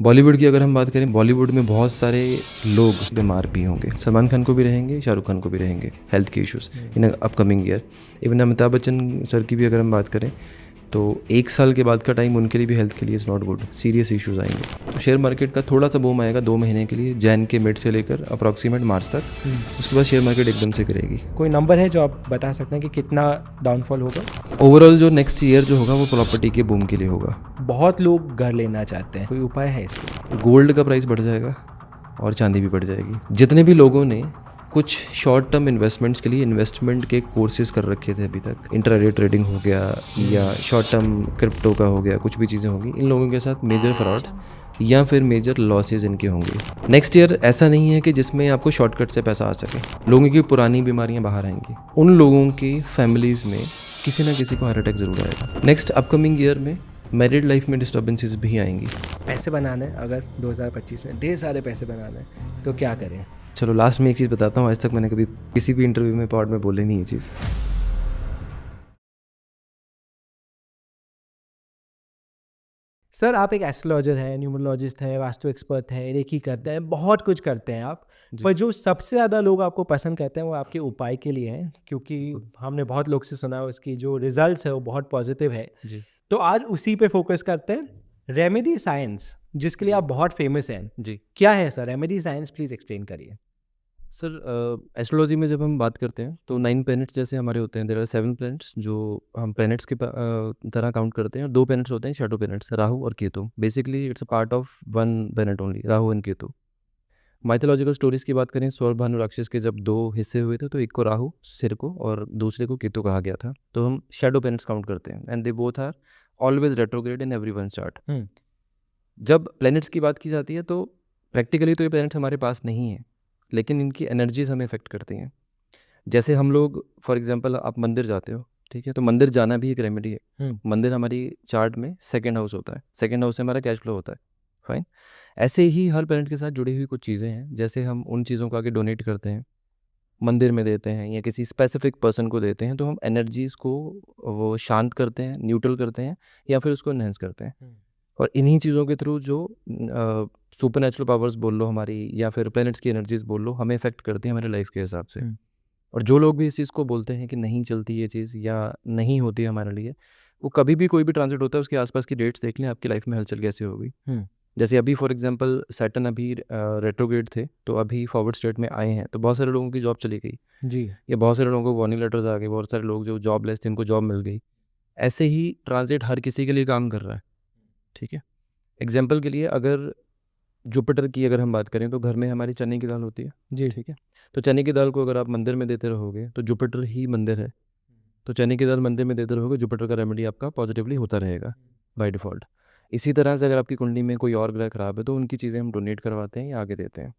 बॉलीवुड की अगर हम बात करें, बॉलीवुड में बहुत सारे लोग बीमार भी होंगे। सलमान खान को भी रहेंगे, शाहरुख खान को भी रहेंगे हेल्थ के issues in upcoming year. Even Amitabh Bachchan sir की भी अगर हम बात करें तो 1 साल के बाद का टाइम उनके लिए भी हेल्थ के लिए is not good, serious issues आएंगे। तो शेयर मार्केट का थोड़ा सा बूम आएगा 2 महीने के लिए, जैन के मिड से लेकर अप्रॉक्सीमेट मार्च तक। उसके बाद शेयर मार्केट एकदम से गिरेगी। कोई नंबर है जो आप बता सकते हैं कि कितना डाउनफॉल होगा? ओवरऑल जो नेक्स्ट ईयर जो होगा वो प्रॉपर्टी के बूम के लिए होगा। बहुत लोग घर लेना चाहते हैं, कोई उपाय है इसके? गोल्ड का प्राइस बढ़ जाएगा और चांदी भी बढ़ जाएगी। जितने भी लोगों ने कुछ शॉर्ट टर्म इन्वेस्टमेंट्स के लिए इन्वेस्टमेंट के कोर्सेज कर रखे थे अभी तक, इंट्राडे ट्रेडिंग हो गया या शॉर्ट टर्म क्रिप्टो का हो गया, कुछ भी चीज़ें होंगी, इन लोगों के साथ मेजर फ्रॉड्स या फिर मेजर लॉसेज इनके होंगे। नेक्स्ट ईयर ऐसा नहीं है कि जिसमें आपको शॉर्टकट से पैसा आ सके। लोगों की पुरानी बीमारियां बाहर आएंगी, उन लोगों की फैमिलीज़ में किसी ना किसी को हार्ट अटैक ज़रूर आएगा। नेक्स्ट अपकमिंग ईयर में मैरिड लाइफ में डिस्टर्बेंसेस भी आएंगी। पैसे बनाने अगर 2025 में ढेर सारे पैसे बनाने तो क्या करें? चलो लास्ट में एक चीज़ बताता हूँ, आज तक मैंने कभी किसी भी इंटरव्यू में पॉड में बोले नहीं ये चीज़। सर, आप एक एस्ट्रोलॉजर हैं, न्यूमरोलॉजिस्ट हैं, वास्तु एक्सपर्ट हैं, रेकी करते हैं, बहुत कुछ करते हैं आप। पर जो सबसे ज़्यादा लोग आपको पसंद करते हैं वो आपके उपाय के लिए हैं, क्योंकि हमने बहुत लोग से सुना है उसकी जो रिजल्ट्स है वो बहुत पॉजिटिव है। जी तो आज उसी पे फोकस करते हैं। रेमेडी साइंस, जिसके लिए आप बहुत फेमस हैं, जी क्या है sir remedy science? Please explain करिए। सर, एस्ट्रोलॉजी में जब हम बात करते हैं तो 9 प्लैनेट्स जैसे हमारे होते हैं। देयर आर 7 प्लैनेट्स जो हम प्लैनेट्स के तरह काउंट करते हैं, और 2 प्लैनेट्स होते हैं शैडो प्लैनेट्स, राहु और Ketu. Basically it's a part of one planet only, Rahu and Ketu. Mythological stories की बात करें, स्वर भानु राक्षस के जब 2 हिस्से हुए थे तो एक को राहु सिर को और दूसरे को केतु कहा गया था। तो हम शैडो प्लैनेट्स काउंट करते हैं and they both are always retrograde in every one chart. जब प्लैनेट्स की बात की जाती है तो प्रैक्टिकली तो ये प्लैनेट्स हमारे पास नहीं है, लेकिन इनकी एनर्जीज हमें इफेक्ट करती हैं। जैसे हम लोग फॉर एग्जांपल आप मंदिर जाते हो, ठीक है, तो मंदिर जाना भी एक रेमेडी है। मंदिर हमारी चार्ट में सेकंड हाउस होता है, सेकंड हाउस से हमारा कैश फ्लो होता है, फाइन। ऐसे ही हर प्लैनेट के साथ जुड़ी हुई कुछ चीज़ें हैं, जैसे हम उन चीज़ों को आगे डोनेट करते हैं, मंदिर में देते हैं या किसी स्पेसिफिक पर्सन को देते हैं, तो हम एनर्जीज़ को वो शांत करते हैं, न्यूट्रल करते हैं या फिर उसको इन्हेंस करते हैं। और इन्हीं चीज़ों के थ्रू जो सुपर नेचुरल पावर्स बोल लो हमारी या फिर प्लैनेट्स की एनर्जीज बोल लो, हमें इफेक्ट करती हैं हमारे लाइफ के हिसाब से। और जो लोग भी इस चीज़ को बोलते हैं कि नहीं चलती ये चीज़ या नहीं होती है हमारे लिए, वो कभी भी कोई भी ट्रांजिट होता है उसके आसपास की डेट्स देख लें, आपकी लाइफ में हलचल कैसे होगी। जैसे अभी फॉर एग्जांपल सैटर्न अभी रेट्रोग्रेड थे, तो अभी फॉरवर्ड स्टेट में आए हैं, तो बहुत सारे लोगों की जॉब चली गई जी। या बहुत सारे लोगों को वार्निंग लेटर्स आ गए, बहुत सारे लोग जो जॉबलेस थे उनको जॉब मिल गई। ऐसे ही ट्रांजिट हर किसी के लिए काम कर रहा है, ठीक है। एग्जाम्पल के लिए अगर जुपिटर की अगर हम बात करें तो घर में हमारी चने की दाल होती है, जी। ठीक है। तो चने की दाल को अगर आप मंदिर में देते रहोगे तो जुपिटर ही मंदिर है, तो चने की दाल मंदिर में देते रहोगे, जुपिटर का रेमेडी आपका पॉजिटिवली होता रहेगा बाय डिफ़ॉल्ट। इसी तरह से अगर आपकी कुंडली में कोई और ग्रह खराब है तो उनकी चीज़ें हम डोनेट करवाते हैं या आगे देते हैं।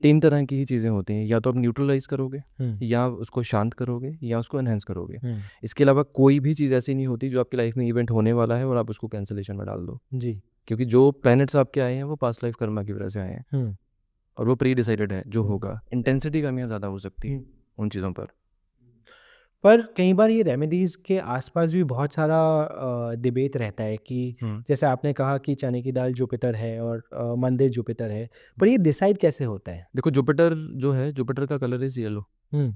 3 तरह की ही चीज़ें होती हैं, या तो आप न्यूट्रलाइज़ करोगे या उसको शांत करोगे या उसको एनहांस करोगे। इसके अलावा कोई भी चीज़ ऐसी नहीं होती जो आपकी लाइफ में इवेंट होने वाला है और आप उसको कैंसलेशन में डाल दो, जी। क्योंकि जो प्लैनेट्स आपके आए हैं वो पास्ट लाइफ कर्मा की वजह से आए हैं और वो प्री डिसाइडेड है जो होगा। इंटेंसिटी कम या ज़्यादा हो सकती है उन चीज़ों पर। पर कई बार ये रेमेडीज़ के आसपास भी बहुत सारा डिबेट रहता है कि जैसे आपने कहा कि चने की दाल जुपिटर है और मंदिर जुपिटर है, पर ये डिसाइड कैसे होता है? देखो जुपिटर जो है, जुपिटर का कलर इज़ येलो, हुँ।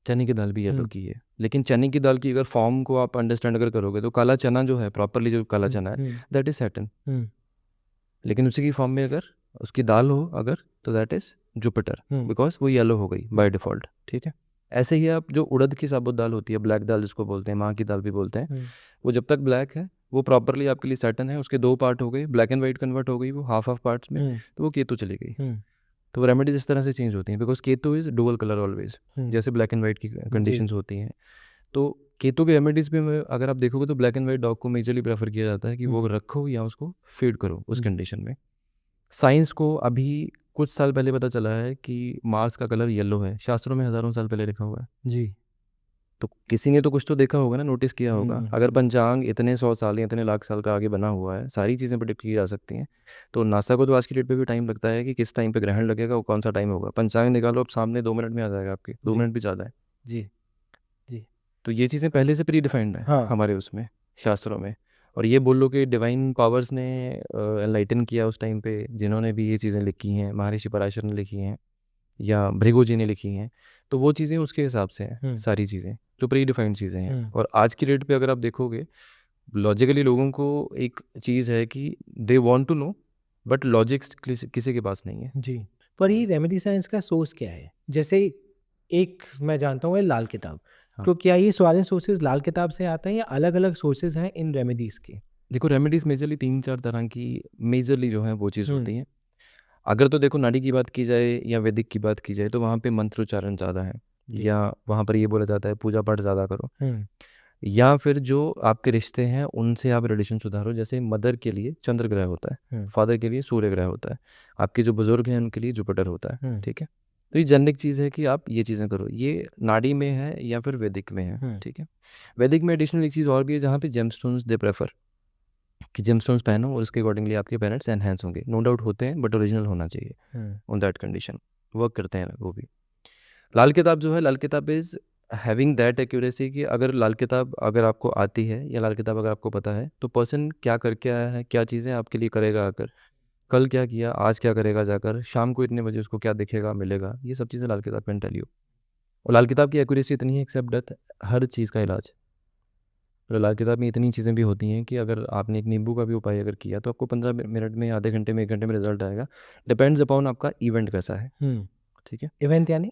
चने की दाल भी येलो की है। लेकिन चने की दाल की अगर फॉर्म को आप अंडरस्टैंड अगर करोगे तो काला चना जो है, प्रॉपरली जो काला चना है, दैट इज़ सैटर्न। लेकिन उसी की फॉर्म में अगर उसकी दाल हो अगर, तो दैट इज़ जुपिटर, बिकॉज वो येलो हो गई बाय डिफ़ॉल्ट, ठीक है। ऐसे ही आप जो उड़द की साबुत दाल होती है, ब्लैक दाल जिसको बोलते हैं, माँ की दाल भी बोलते हैं, वो जब तक ब्लैक है वो प्रॉपरली आपके लिए सैटर्न है। उसके 2 पार्ट हो गए, ब्लैक एंड वाइट कन्वर्ट हो गई वो हाफ हाफ पार्ट्स में, तो वो केतु चली गई। तो वो रेमेडीज इस तरह से चेंज होती हैं, because Ketu is dual colour always, जैसे ब्लैक एंड वाइट की कंडीशंस होती हैं। तो केतु के रेमेडीज़ भी अगर आप देखोगे तो ब्लैक एंड वाइट डॉग को मेजरली प्रेफर किया जाता है कि वो रखो या उसको फीड करो उस कंडीशन में। साइंस को अभी कुछ साल पहले पता चला है कि मार्स का कलर येलो है, शास्त्रों में हज़ारों साल पहले लिखा हुआ है। जी। तो किसी ने तो कुछ तो देखा होगा ना, नोटिस किया होगा। अगर पंचांग इतने 100 साल या इतने लाख साल का आगे बना हुआ है, सारी चीज़ें प्रेडिक्ट की जा सकती हैं। तो नासा को तो आज की डेट पे भी टाइम लगता है कि किस टाइम पे ग्रहण लगेगा, वो कौन सा टाइम होगा। पंचांग निकालो, अब सामने 2 मिनट में आ जाएगा आपके, 2 मिनट भी ज़्यादा है। जी। जी। तो ये चीज़ें पहले से प्री डिफाइंड है हाँ। हमारे उसमें शास्त्रों में। और ये बोल लो कि डिवाइन पावर्स ने एनलाइटन किया उस टाइम पे, जिन्होंने भी ये चीज़ें लिखी हैं, महर्षि पराशर ने लिखी हैं या भृगु जी ने लिखी हैं, तो वो चीज़ें उसके हिसाब से हैं सारी चीज़ें, जो प्री डिफाइंड चीज़ें हैं। और आज की डेट पे अगर आप देखोगे, लॉजिकली लोगों को एक चीज़ है कि they want to know, but logics किसी के पास नहीं है। जी, पर ये रेमेडी साइंस का सोर्स क्या है? जैसे एक मैं जानता हूँ, ये लाल किताब, हाँ। तो क्या ये सारे सोर्सेज लाल किताब से आते हैं या अलग अलग सोर्सेज हैं इन रेमेडीज़ के? देखो, रेमेडीज़ मेजरली 3-4 तरह की मेजरली जो है वो चीज़ हम्म, होती हैं। अगर तो देखो नाड़ी की बात की जाए या वैदिक की बात की जाए, तो वहाँ पे मंत्र उच्चारण ज़्यादा है, जी। या वहाँ पर ये बोला जाता है पूजा पाठ ज़्यादा करो, हम्म, या फिर जो आपके रिश्ते हैं उनसे आप रिलेशन सुधारो। जैसे मदर के लिए चंद्र ग्रह होता है, फादर के लिए सूर्य ग्रह होता है, आपके जो बुजुर्ग हैं उनके लिए जुपिटर होता है, ठीक है। तो ये जेनरिक चीज़ है कि आप ये चीज़ें करो, ये नाड़ी में है या फिर वैदिक में है, ठीक है। वैदिक में एडिशनल एक चीज़ और भी है, जहाँ पे जेमस्टोन्स दे प्रेफर कि जेमस्टोन्स पहनो और उसके अकॉर्डिंगली आपके पेरेंट्स एनहेंस होंगे। नो डाउट होते हैं, बट ओरिजिनल होना चाहिए ऑन दैट कंडीशन, वर्क करते हैं वो भी। लाल किताब जो है, लाल किताब इज़ हैविंग दैट एक्यूरेसी कि अगर लाल किताब अगर आपको आती है या लाल किताब अगर आपको पता है, तो पर्सन क्या करके आया है, क्या चीज़ें आपके लिए करेगा आकर, कल क्या किया, आज क्या करेगा जाकर, शाम को इतने बजे उसको क्या दिखेगा मिलेगा, ये सब चीज़ें लाल किताब कैन टेल यू। और लाल किताब की एक्यूरेसी इतनी है, एक्सेप्ट डेथ, हर चीज़ का इलाज। तो लाल किताब में इतनी चीज़ें भी होती हैं कि अगर आपने एक नींबू का भी उपाय अगर किया, तो आपको 15 मिनट में, आधे घंटे में, 1 घंटे में रिजल्ट आएगा। डिपेंड्स अपॉन आपका इवेंट कैसा है, ठीक है। इवेंट यानी?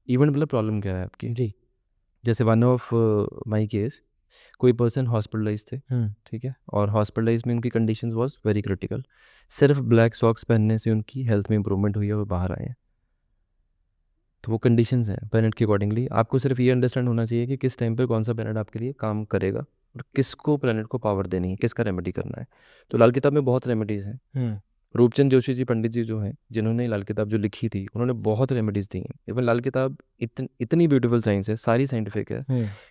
इवेंट मतलब प्रॉब्लम क्या है आपकी। जी। जैसे वन ऑफ माई केस, कोई पर्सन हॉस्पिटलाइज थे, ठीक है, और हॉस्पिटलाइज में उनकी कंडीशंस वाज वेरी क्रिटिकल। सिर्फ ब्लैक सॉक्स पहनने से उनकी हेल्थ में इंप्रूवमेंट हुई है और बाहर आए हैं। तो वो कंडीशंस हैं प्लैनेट के अकॉर्डिंगली। आपको सिर्फ ये अंडरस्टैंड होना चाहिए कि किस टाइम पर कौन सा प्लैनेट आपके लिए काम करेगा और किसको प्लैनेट को पावर देनी है, किसका रेमेडी करना है। तो लाल किताब में बहुत रेमेडीज़ हैं। रूपचंद जोशी जी, पंडित जी जो हैं, जिन्होंने लाल किताब जो लिखी थी, उन्होंने बहुत रेमेडीज़ दी हैं। इवन लाल किताब इतनी ब्यूटीफुल साइंस है, सारी साइंटिफिक है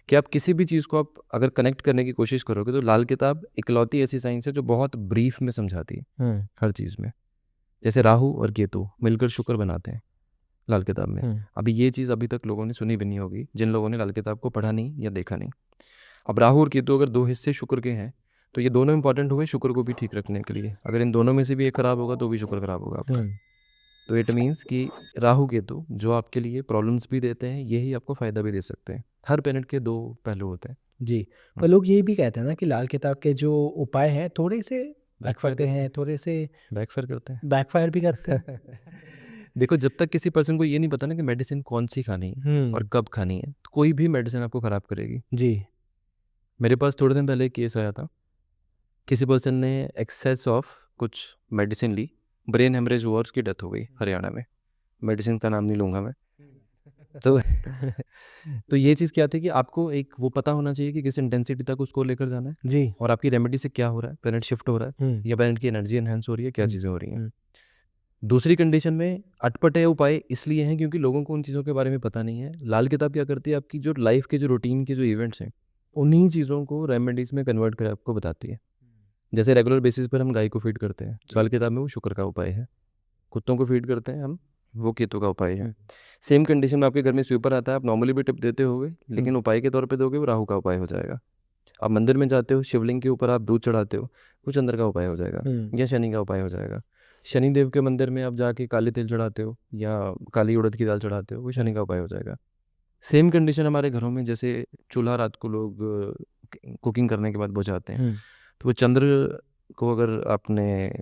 कि आप किसी भी चीज़ को आप अगर कनेक्ट करने की कोशिश करोगे, तो लाल किताब इकलौती ऐसी साइंस है जो बहुत ब्रीफ में समझाती है हर चीज़ में। जैसे राहु और केतु मिलकर शुक्र बनाते हैं लाल किताब में। अभी ये चीज़ अभी तक लोगों ने सुनी भी नहीं होगी, जिन लोगों ने लाल किताब को पढ़ा नहीं या देखा नहीं। अब राहु और केतु अगर 2 हिस्से शुक्र के हैं, तो ये दोनों इंपॉर्टेंट हुए शुक्र को भी ठीक रखने के लिए। अगर इन दोनों में से भी एक खराब होगा, तो भी शुक्र खराब होगा आपका। तो इट मीन्स कि राहु केतु जो आपके लिए प्रॉब्लम्स भी देते हैं, यही आपको फ़ायदा भी दे सकते हैं। हर प्लैनेट के 2 पहलू होते हैं। जी, पर लोग ये भी कहते हैं ना कि लाल किताब के जो उपाय हैं थोड़े से करते हैं, थोड़े से बैकफायर करते हैं। बैकफायर भी करते हैं। देखो, जब तक किसी पर्सन को ये नहीं पता ना कि मेडिसिन कौन-सी खानी है और कब खानी है, तो कोई भी मेडिसिन आपको ख़राब करेगी। जी। मेरे पास थोड़े दिन पहले एक केस आया था। किसी पर्सन ने एक्सेस ऑफ कुछ मेडिसिन ली, ब्रेन हेमरेज हुआ और उसकी डेथ हो गई हरियाणा में। मेडिसिन का नाम नहीं लूँगा मैं। तो तो ये चीज़ क्या थी कि आपको एक वो पता होना चाहिए कि किस इंटेंसिटी तक उसको लेकर जाना है जी। और आपकी रेमेडी से क्या हो रहा है, प्लैनेट शिफ्ट हो रहा है या प्लैनेट की एनर्जी एनहांस हो रही है, क्या चीज़ें हो रही हैं। दूसरी कंडीशन में अटपटे उपाय इसलिए हैं क्योंकि लोगों को उन चीज़ों के बारे में पता नहीं है। लाल किताब क्या करती है, आपकी जो लाइफ के जो रूटीन के जो इवेंट्स हैं, उन्हीं चीज़ों को रेमेडीज़ में कन्वर्ट कर आपको बताती है। जैसे रेगुलर बेसिस पर हम गाय को फीड करते हैं, लाल किताब में वो शुक्र का उपाय है। कुत्तों को फीड करते हैं हम, वो केतु का उपाय है। सेम कंडीशन में आपके घर में स्वीपर आता है, आप नॉर्मली भी टिप देते होगे, लेकिन उपाय के तौर पे दोगे, वो राहु का उपाय हो जाएगा। आप मंदिर में जाते हो, शिवलिंग के ऊपर आप दूध चढ़ाते हो, वो चंद्र का उपाय हो जाएगा या शनि का उपाय हो जाएगा। शनि देव के मंदिर में आप जाके काले तिल चढ़ाते हो या काली उड़द की दाल चढ़ाते हो, वो शनि का उपाय हो जाएगा। सेम कंडीशन हमारे घरों में, जैसे चूल्हा रात को लोग कुकिंग करने के बाद बुझाते हैं, तो वो चंद्र को अगर आपने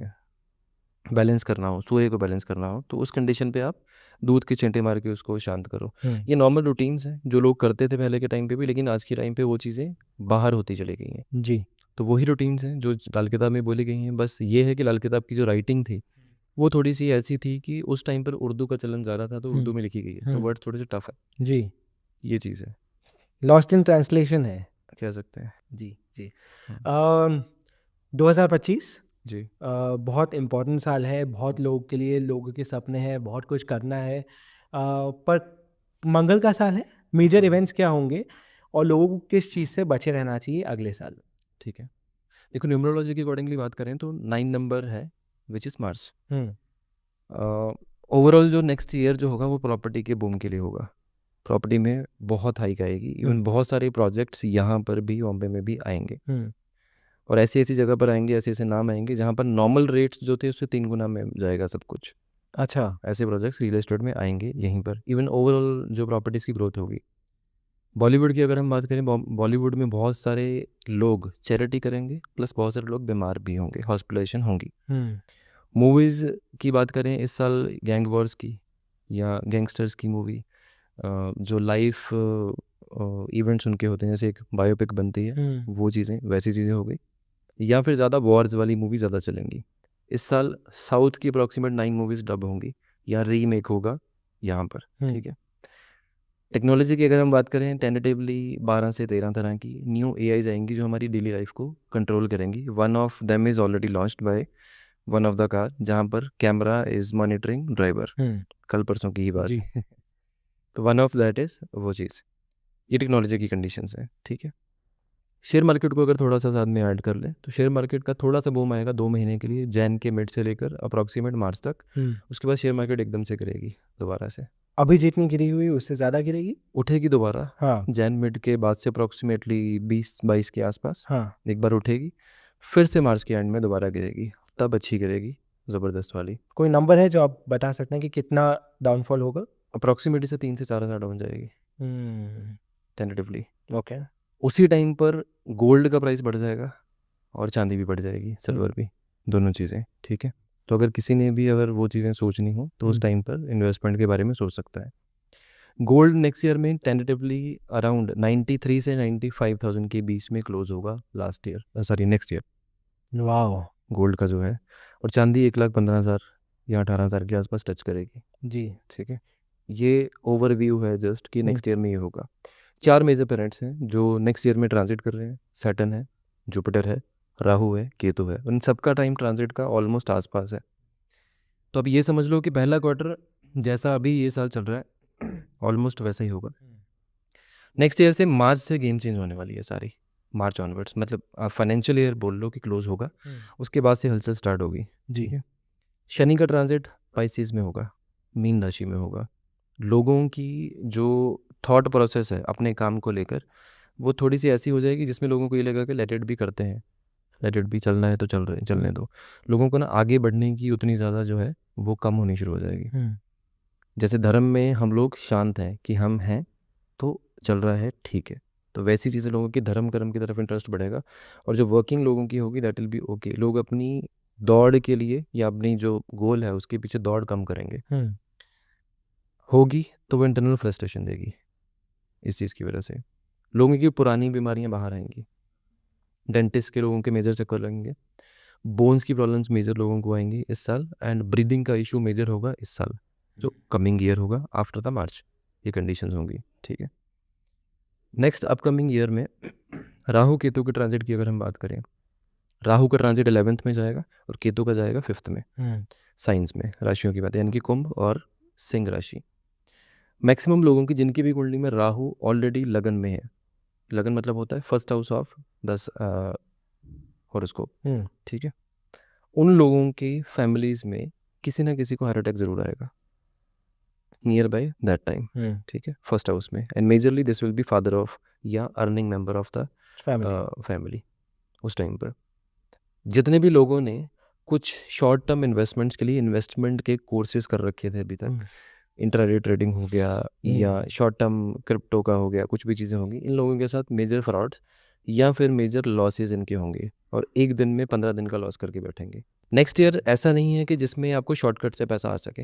बैलेंस करना हो, सूर्य को बैलेंस करना हो, तो उस कंडीशन पे आप दूध के छींटे मार के उसको शांत करो। ये नॉर्मल रूटीन्स हैं जो लोग करते थे पहले के टाइम पे भी, लेकिन आज के टाइम पे वो चीज़ें बाहर होती चली गई हैं। जी। तो वही रूटीन्स हैं जो लाल किताब में बोली गई हैं। बस ये है कि लाल किताब की जो राइटिंग थी, वो थोड़ी सी ऐसी थी कि उस टाइम पर उर्दू का चलन ज़्यादा था, तो उर्दू में लिखी गई है, तो वर्ड्स थोड़े से टफ है। जी। ये चीज़ है, लॉस्ट इन ट्रांसलेशन है। कह सकते हैं। जी, जी। हाँ। 2025 जी। बहुत इम्पोर्टेंट साल है, बहुत लोगों के लिए, लोगों के सपने हैं, बहुत कुछ करना है। पर मंगल का साल है, मेजर इवेंट्स क्या होंगे और लोगों को किस चीज़ से बचे रहना चाहिए अगले साल? ठीक है, देखो न्यूमरोलॉजी के अकॉर्डिंगली बात करें तो 9 नंबर है, विच इज़ मार्स। ओवरऑल जो नेक्स्ट ईयर जो होगा वो प्रॉपर्टी के बूम के लिए होगा। प्रॉपर्टी में बहुत हाइक आएगी, इवन बहुत सारे प्रोजेक्ट्स यहाँ पर भी बॉम्बे में भी आएंगे। और ऐसी ऐसी जगह पर आएंगे, ऐसे ऐसे नाम आएंगे जहाँ पर नॉर्मल रेट्स जो थे उससे 3 गुना में जाएगा सब कुछ। अच्छा। ऐसे प्रोजेक्ट्स रियल एस्टेट में आएंगे यहीं पर, इवन ओवरऑल जो प्रॉपर्टीज़ की ग्रोथ होगी। बॉलीवुड की अगर हम बात करें, बॉलीवुड में बहुत सारे लोग चैरिटी करेंगे, प्लस बहुत सारे लोग बीमार भी होंगे, हॉस्पिटलाइजेशन होंगी। मूवीज़ की बात करें इस साल गैंग वॉर्स की या गैंगस्टर्स की मूवी, जो लाइफ इवेंट्स उनके होते हैं, जैसे एक बायोपिक बनती है, वो चीज़ें वैसी चीज़ें हो गई, या फिर ज़्यादा वॉर्स वाली मूवी ज़्यादा चलेंगी। इस साल साउथ की अप्रॉक्सीमेट 9 मूवीज़ डब होंगी या रीमेक होगा यहाँ पर, ठीक है। टेक्नोलॉजी की अगर हम बात करें, टेंटेटिवली 12 से 13 तरह की न्यू एआईज आएंगी जो हमारी डेली लाइफ को कंट्रोल करेंगी। One of them is already launched by one of the car, जहाँ पर कैमरा इज़ मॉनिटरिंग ड्राइवर, कल परसों की ही बात जी। है। तो वन ऑफ दैट इज़ वो चीज़, ये टेक्नोलॉजी की कंडीशंस हैं, ठीक है। शेयर मार्केट को अगर थोड़ा सा साथ में ऐड कर ले तो शेयर मार्केट का थोड़ा सा बूम आएगा 2 महीने के लिए, जैन के मिड से लेकर अप्रॉक्सीमेट मार्च तक। उसके बाद शेयर मार्केट एकदम से गिरेगी दोबारा से, अभी जितनी गिरी हुई उससे ज़्यादा गिरेगी। उठेगी दोबारा। हाँ। जैन मिड के बाद से अप्रॉक्सीमेटली 20-22 के आसपास हाँ। एक बार उठेगी, फिर से मार्च के एंड में दोबारा गिरेगी, तब अच्छी गिरेगी, ज़बरदस्त वाली। कोई नंबर है जो आप बता सकते हैं कि कितना डाउनफॉल होगा? अप्रॉक्सीमेटली से 3 से 4 हज़ार डाउन जाएगी टेंटेटिवली। ओके। उसी टाइम पर गोल्ड का प्राइस बढ़ जाएगा और चांदी भी बढ़ जाएगी, सिल्वर भी, दोनों चीज़ें, ठीक है। तो अगर किसी ने भी अगर वो चीज़ें सोचनी हो तो उस टाइम पर इन्वेस्टमेंट के बारे में सोच सकता है। गोल्ड नेक्स्ट ईयर में टेंटेटिवली अराउंड 93 से 95,000 के बीच में क्लोज होगा नेक्स्ट ईयर वाह। गोल्ड का जो है। और चांदी 1,15,000 या 18,000 के आसपास टच करेगी जी। ठीक है। ये ओवरव्यू है जस्ट कि नेक्स्ट ईयर में ये होगा। 4 मेजर प्लैनेट्स हैं जो नेक्स्ट ईयर में ट्रांजिट कर रहे हैं। सैटर्न है, जुपिटर है, राहु है, केतु है। उन सबका टाइम ट्रांजिट का ऑलमोस्ट आसपास है। तो अब ये समझ लो कि पहला क्वार्टर जैसा अभी ये साल चल रहा है ऑलमोस्ट वैसा ही होगा। नेक्स्ट ईयर से मार्च से गेम चेंज होने वाली है सारी, मार्च ऑनवर्ड्स, मतलब आप फाइनेंशियल ईयर बोल लो कि क्लोज होगा, उसके बाद से हलचल स्टार्ट होगी। ठीक है। शनि का ट्रांजिट पाइसिस में होगा, मीन राशि में होगा। लोगों की जो थॉट प्रोसेस है अपने काम को लेकर, वो थोड़ी सी ऐसी हो जाएगी जिसमें लोगों को ये लगेगा कि लेट इट भी करते हैं, लेट इट भी चलना है तो चलने दो। लोगों को ना आगे बढ़ने की उतनी ज़्यादा जो है वो कम होनी शुरू हो जाएगी। जैसे धर्म में हम लोग शांत हैं कि हम हैं तो चल रहा है, ठीक है, तो वैसी चीज़ें लोगों की धर्म कर्म की तरफ इंटरेस्ट बढ़ेगा। और जो वर्किंग लोगों की होगी दैट विल बी ओके। लोग अपनी दौड़ के लिए या अपनी जो गोल है उसके पीछे दौड़ कम करेंगे। होगी तो वो इंटरनल फ्रस्ट्रेशन देगी। इस चीज़ की वजह से लोगों की पुरानी बीमारियां बाहर आएंगी। डेंटिस्ट के लोगों के मेजर चक्कर लगेंगे। बोन्स की प्रॉब्लम्स मेजर लोगों को आएंगी इस साल। एंड ब्रीदिंग का इशू मेजर होगा इस साल, जो कमिंग ईयर होगा आफ्टर द मार्च। ये कंडीशंस होंगी, ठीक है। नेक्स्ट अपकमिंग ईयर में राहु केतु के ट्रांजिट की अगर हम बात करें, राहु का ट्रांजिट 11th में जाएगा और केतु का जाएगा 5th में। साइंस में राशियों की बात है, यानी कि कुंभ और सिंह राशि। मैक्सिमम लोगों की जिनकी भी कुंडली में राहु ऑलरेडी लगन में है, लगन मतलब होता है फर्स्ट हाउस ऑफ 10 हॉरोस्कोप, ठीक है। उन लोगों की फैमिलीज में किसी ना किसी को हार्ट अटैक जरूर आएगा नियर बाय दैट टाइम, ठीक है, फर्स्ट हाउस में। And majorly this will be father of या earning member of the family. उस टाइम पर जितने भी लोगों ने कुछ शॉर्ट टर्म इन्वेस्टमेंट्स के लिए इन्वेस्टमेंट के कोर्सेज कर रखे थे अभी तक, इंट्राडे ट्रेडिंग हो गया या शॉर्ट टर्म क्रिप्टो का हो गया, कुछ भी चीज़ें होंगी, इन लोगों के साथ मेजर फ्रॉड्स या फिर मेजर लॉसेज इनके होंगे और एक दिन में 15 दिन का लॉस करके बैठेंगे। नेक्स्ट ईयर ऐसा नहीं है कि जिसमें आपको शॉर्टकट से पैसा आ सके।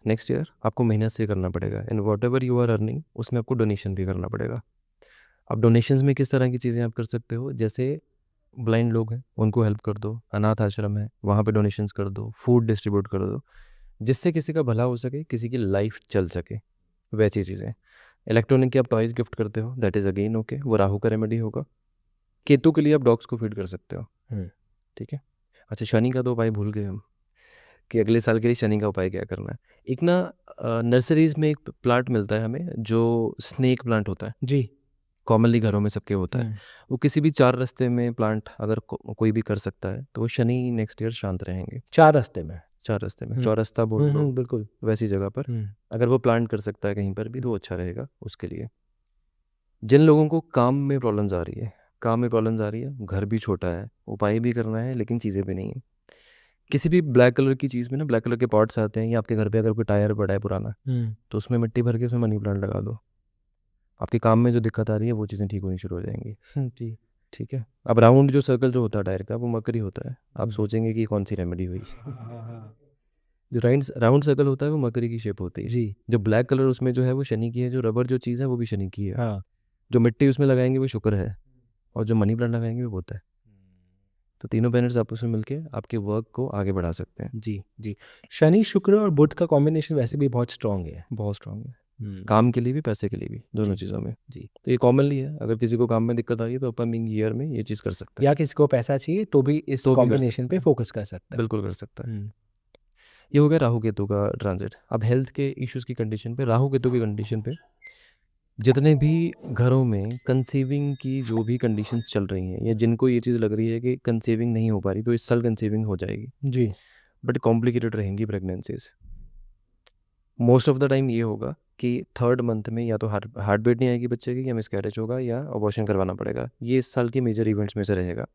नेक्स्ट ईयर आपको मेहनत से करना पड़ेगा। And whatever you are earning उसमें आपको डोनेशन भी करना पड़ेगा। अब डोनेशंस में किस तरह की चीज़ें आप कर सकते हो, जैसे ब्लाइंड लोग हैं उनको हेल्प कर दो, अनाथ आश्रम है वहाँ पे डोनेशंस कर दो, फूड डिस्ट्रीब्यूट कर दो, जिससे किसी का भला हो सके, किसी की लाइफ चल सके, वैसी चीज़ें। इलेक्ट्रॉनिक के आप टॉयज़ गिफ्ट करते हो, दैट इज़ अगेन ओके, वो राहु का रेमेडी होगा। केतु के लिए आप डॉग्स को फीड कर सकते हो, ठीक है। अच्छा, शनि का तो उपाय भूल गए हम कि अगले साल के लिए शनि का उपाय क्या करना है। एक ना नर्सरीज में एक प्लांट मिलता है हमें जो स्नेक प्लांट होता है जी, कॉमनली घरों में सबके होता है। वो किसी भी 4 रास्ते में प्लांट अगर कोई भी कर सकता है तो वो शनि नेक्स्ट ईयर शांत रहेंगे। 4 रास्ते में, 4 रास्ते में, चौरस्ता बोल लो, बिल्कुल वैसी जगह पर अगर वो प्लांट कर सकता है कहीं पर भी तो अच्छा रहेगा उसके लिए। जिन लोगों को काम में प्रॉब्लम्स आ रही है, काम में प्रॉब्लम्स आ रही है, घर भी छोटा है, उपाय भी करना है लेकिन चीज़ें भी नहीं है। किसी भी ब्लैक कलर की चीज़ में ना ब्लैक कलर के पॉट्स आते हैं, या आपके घर पे अगर कोई टायर पड़ा है पुराना, तो उसमें मिट्टी भर के उसमें मनी प्लांट लगा दो। आपके काम में जो दिक्कत आ रही है वो चीज़ें ठीक होनी शुरू हो जाएंगी। जी। ठीक है। अब राउंड जो सर्कल जो होता है टायर का वो मकड़ी होता है। आप हम्म। सोचेंगे कि कौन सी रेमेडी हुई। हाँ हाँ। जो राउंड सर्कल होता है वो मकड़ी की शेप होती है। जी। जो ब्लैक कलर उसमें जो है वो शनि की है, जो रबर जो चीज़ है वो भी शनि की है, हाँ। जो मिट्टी उसमें लगाएंगे वो शुक्र है, और जो मनी प्लांट लगाएंगे वो बुध है। तो तीनों प्लैनेट्स आपस में मिलके आपके वर्क को आगे बढ़ा सकते हैं। जी जी। शनि शुक्र और बुध का कॉम्बिनेशन वैसे भी बहुत स्ट्रांग है। बहुत स्ट्रांग है, हम्म। काम के लिए भी पैसे के लिए भी, दोनों जी चीज़ों में। जी। तो ये कॉमनली है, अगर किसी को काम में दिक्कत आ रही है तो अपकमिंग ईयर में ये चीज़ कर सकता है। या किसी को पैसा चाहिए तो भी इस तो भी कर कॉम्बिनेशन सकता पे है, फोकस कर सकता है। बिल्कुल कर सकता है। हम्म। ये हो गया राहु केतु का ट्रांजिट। अब हेल्थ के इश्यूज़ की कंडीशन पे, राहु केतु की कंडीशन पे, जितने भी घरों में कंसीविंग की जो भी कंडीशंस चल रही हैं, या जिनको ये चीज़ लग रही है कि कंसीविंग नहीं हो पा रही, तो इस साल कंसीविंग हो जाएगी, जी। बट कॉम्प्लिकेटेड रहेंगी pregnancies. Most of the time ये होगा कि थर्ड मंथ में या तो हार्ट बीट नहीं आएगी बच्चे की, या मिसकैरेज होगा, या अबॉर्शन करवाना पड़ेगा। ये इस साल के मेजर इवेंट्स में से रहेगा।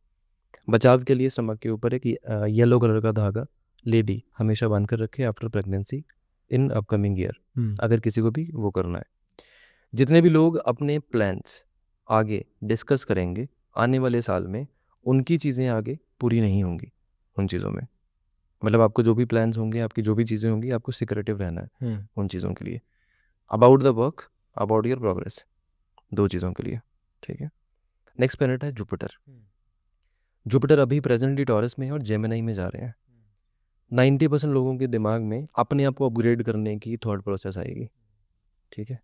बचाव के लिए स्टमक के ऊपर है कि येलो कलर का धागा लेडी हमेशा बांध कर रखे after pregnancy in upcoming year, अगर किसी को भी वो करना है। जितने भी लोग अपने प्लान्स आगे डिस्कस करेंगे आने वाले साल में, उनकी चीज़ें आगे पूरी नहीं होंगी उन चीज़ों में। मतलब आपको जो भी प्लान्स होंगे, आपकी जो भी चीज़ें होंगी, आपको सिक्रेटिव रहना है उन चीज़ों के लिए। About the work, about your progress, दो चीज़ों के लिए। ठीक है। नेक्स्ट प्लैनेट है जुपिटर। जुपिटर अभी प्रेजेंटली टॉरस में है और जेमिनी में जा रहे हैं। 90% लोगों के दिमाग में अपने आप को अपग्रेड करने की थॉट प्रोसेस आएगी। ठीक है।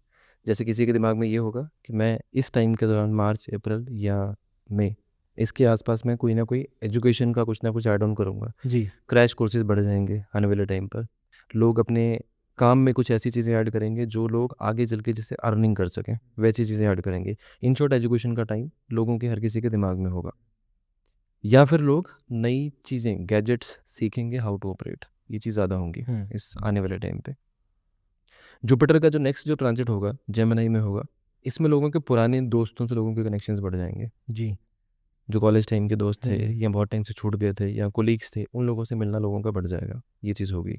जैसे किसी के दिमाग में ये होगा कि मैं इस टाइम के दौरान, मार्च, अप्रैल या मई, इसके आसपास में कोई ना कोई एजुकेशन का कुछ ना कुछ ऐड ऑन करूँगा। जी। क्रैश कोर्सेज बढ़ जाएंगे आने वाले टाइम पर। लोग अपने काम में कुछ ऐसी चीज़ें ऐड करेंगे जो लोग आगे चल के जिससे अर्निंग कर सकें, वैसी चीज़ें ऐड करेंगे। इन शॉर्ट, एजुकेशन का टाइम लोगों के हर किसी के दिमाग में होगा। या फिर लोग नई चीज़ें, गैजेट्स सीखेंगे, हाउ टू ऑपरेट। ये चीज़ ज़्यादा होंगी इस आने वाले टाइम पे। जुपिटर का जो नेक्स्ट जो ट्रांजिट होगा जेमिनी में होगा, इसमें लोगों के पुराने दोस्तों से लोगों के कनेक्शंस बढ़ जाएंगे। जी। जो कॉलेज टाइम के दोस्त थे या बहुत टाइम से छूट गए थे या कोलीग्स थे, उन लोगों से मिलना लोगों का बढ़ जाएगा। ये चीज़ होगी।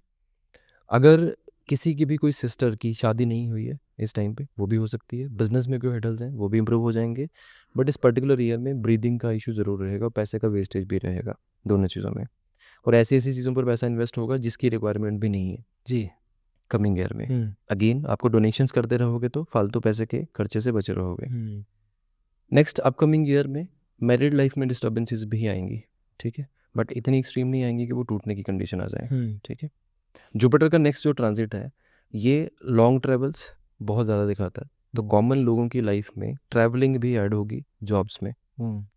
अगर किसी की भी कोई सिस्टर की शादी नहीं हुई है इस टाइम पे, वो भी हो सकती है। बिजनेस में कोई हर्डल्स हैं वो भी इंप्रूव हो जाएंगे। बट इस पर्टिकुलर ईयर में ब्रीदिंग का इशू ज़रूर रहेगा, पैसे का वेस्टेज भी रहेगा दोनों चीज़ों में। और ऐसी ऐसी चीज़ों पर पैसा इन्वेस्ट होगा जिसकी रिक्वायरमेंट भी नहीं है जी। कमिंग ईयर में। अगेन आपको डोनेशंस करते रहोगे तो फालतू पैसे के खर्चे से बचे रहोगे। नेक्स्ट अपकमिंग ईयर में मैरिड लाइफ में डिस्टर्बेंसेस भी आएंगी। ठीक है। बट इतनी एक्सट्रीम नहीं आएंगी कि वो टूटने की कंडीशन आ जाए। ठीक है। जुपिटर का नेक्स्ट जो ट्रांजिट है, ये लॉन्ग ट्रेवल्स बहुत ज़्यादा दिखाता है। तो कॉमन लोगों की लाइफ में ट्रैवलिंग भी ऐड होगी, जॉब्स में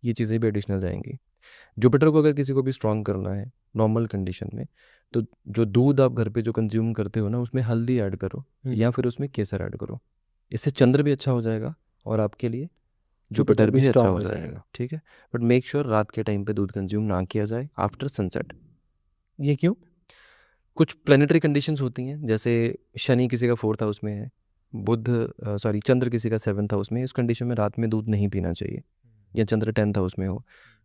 ये चीज़ें भी एडिशनल जाएंगी। जुपिटर को अगर किसी को भी स्ट्रॉन्ग करना है नॉर्मल कंडीशन में, तो जो दूध आप घर पे जो कंज्यूम करते हो ना, उसमें हल्दी ऐड करो या फिर उसमें केसर ऐड करो। इससे चंद्र भी अच्छा हो जाएगा और आपके लिए जुपिटर भी अच्छा हो जाएगा। ठीक है। बट मेक श्योर रात के टाइम पे दूध कंज्यूम ना किया जाए आफ्टर सनसेट। ये क्यों? कुछ प्लानिटरी कंडीशंस होती हैं, जैसे शनि किसी का 4th हाउस में है, चंद्र किसी का 7th हाउस में है। इस कंडीशन में रात में दूध नहीं पीना चाहिए, या चंद्र 10th हाउस में हो।